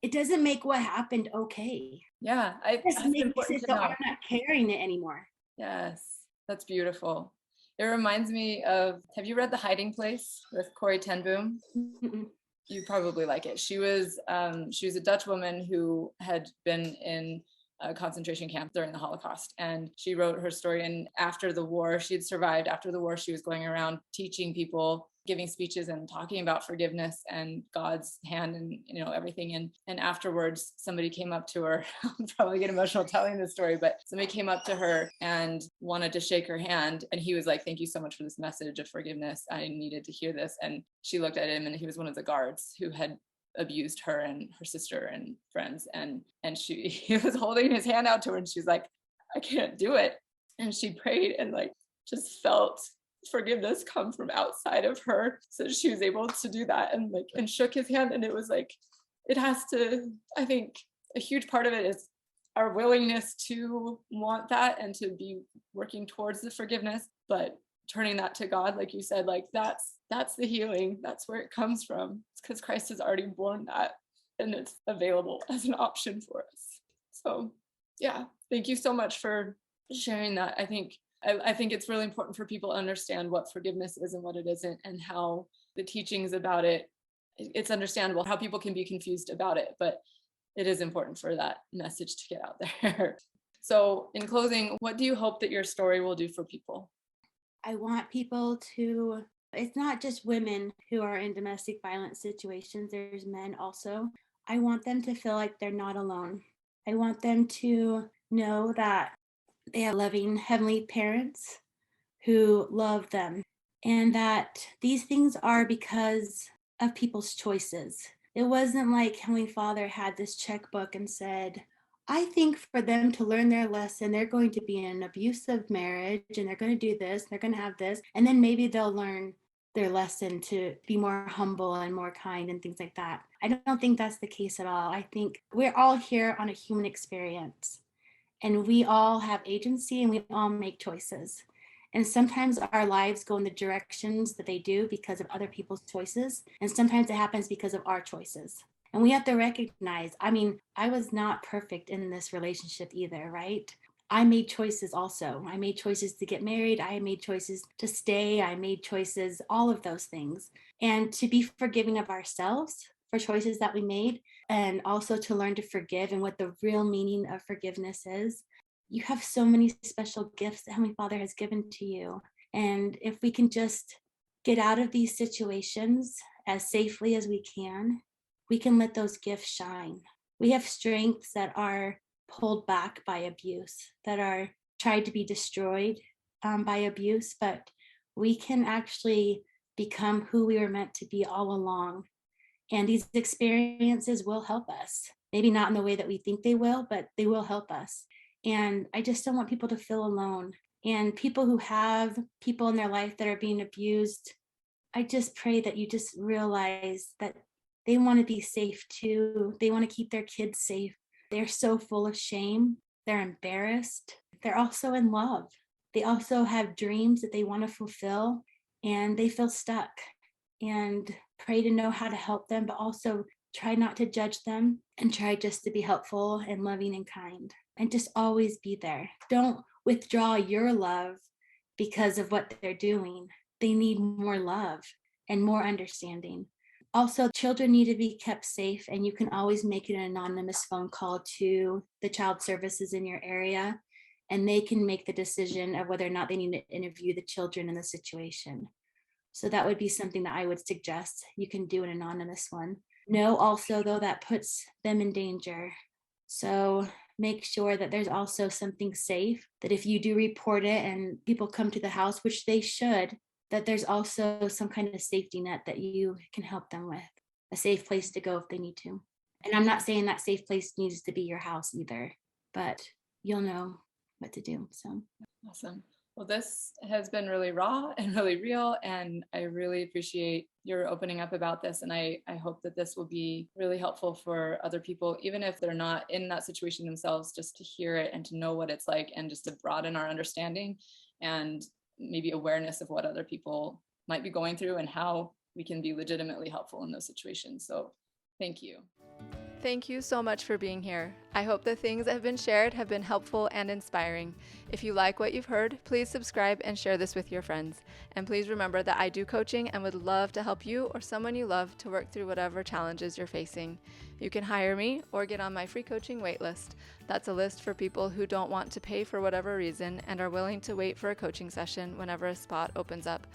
It doesn't make what happened okay. Yeah, It just that's makes important it to so know. I'm not carrying it anymore. Yes, that's beautiful. It reminds me of, have you read The Hiding Place with Corey Ten Boom? Mm-mm. You probably like it. She was a Dutch woman who had been in a concentration camp during the Holocaust, and she wrote her story. And after the war, she had survived. After the war, she was going around teaching people, giving speeches and talking about forgiveness and God's hand and everything. And afterwards, somebody came up to her. I'm probably get emotional telling this story, but somebody came up to her and wanted to shake her hand, and he was like, "Thank you so much for this message of forgiveness. I needed to hear this." And she looked at him, and he was one of the guards who had abused her and her sister and friends, and he was holding his hand out to her, and she's like, "I can't do it." And she prayed and like just felt forgiveness come from outside of her, so she was able to do that, and shook his hand. And it was like, it has to, I think a huge part of it is our willingness to want that and to be working towards the forgiveness, but turning that to God, like you said, like that's the healing. That's where it comes from. It's because Christ has already borne that, and it's available as an option for us. So yeah, thank you so much for sharing that. I think it's really important for people to understand what forgiveness is and what it isn't, and how the teachings about it, it's understandable how people can be confused about it, but it is important for that message to get out there. So in closing, what do you hope that your story will do for people? I want people to, it's not just women who are in domestic violence situations, there's men also. I want them to feel like they're not alone. I want them to know that they have loving heavenly parents who love them, and that these things are because of people's choices. It wasn't like Heavenly Father had this checkbook and said, I think for them to learn their lesson, they're going to be in an abusive marriage and they're going to do this, they're going to have this, and then maybe they'll learn their lesson to be more humble and more kind and things like that. I don't think that's the case at all. I think we're all here on a human experience, and we all have agency and we all make choices. And sometimes our lives go in the directions that they do because of other people's choices. And sometimes it happens because of our choices. And we have to recognize, I was not perfect in this relationship either, right? I made choices also. I made choices to get married. I made choices to stay. I made choices, all of those things. And to be forgiving of ourselves for choices that we made, and also to learn to forgive and what the real meaning of forgiveness is. You have so many special gifts that Heavenly Father has given to you. And if we can just get out of these situations as safely as we can let those gifts shine. We have strengths that are pulled back by abuse, that are tried to be destroyed by abuse, but we can actually become who we were meant to be all along. And these experiences will help us. Maybe not in the way that we think they will, but they will help us. And I just don't want people to feel alone. And people who have people in their life that are being abused, I just pray that you just realize that they want to be safe too. They want to keep their kids safe. They're so full of shame. They're embarrassed. They're also in love. They also have dreams that they want to fulfill, and they feel stuck. And pray to know how to help them, but also try not to judge them, and try just to be helpful and loving and kind, and just always be there. Don't withdraw your love because of what they're doing. They need more love and more understanding. Also, children need to be kept safe, and you can always make an anonymous phone call to the child services in your area, and they can make the decision of whether or not they need to interview the children in the situation. So that would be something that I would suggest. You can do an anonymous one. Know also, though, that puts them in danger. So make sure that there's also something safe, that if you do report it and people come to the house, which they should, that there's also some kind of safety net that you can help them with, a safe place to go if they need to. And I'm not saying that safe place needs to be your house either, but you'll know what to do. So Awesome. Well, this has been really raw and really real, and I really appreciate your opening up about this. And I hope that this will be really helpful for other people, even if they're not in that situation themselves, just to hear it and to know what it's like, and just to broaden our understanding and maybe awareness of what other people might be going through and how we can be legitimately helpful in those situations. So thank you. Thank you so much for being here. I hope the things that have been shared have been helpful and inspiring. If you like what you've heard, please subscribe and share this with your friends. And please remember that I do coaching and would love to help you or someone you love to work through whatever challenges you're facing. You can hire me or get on my free coaching waitlist. That's a list for people who don't want to pay for whatever reason and are willing to wait for a coaching session whenever a spot opens up.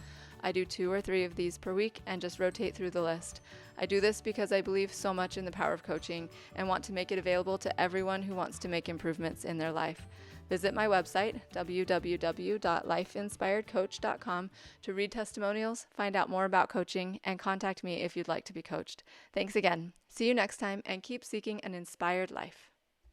I do 2 or 3 of these per week and just rotate through the list. I do this because I believe so much in the power of coaching and want to make it available to everyone who wants to make improvements in their life. Visit my website, www.lifeinspiredcoach.com, to read testimonials, find out more about coaching, and contact me if you'd like to be coached. Thanks again. See you next time, and keep seeking an inspired life.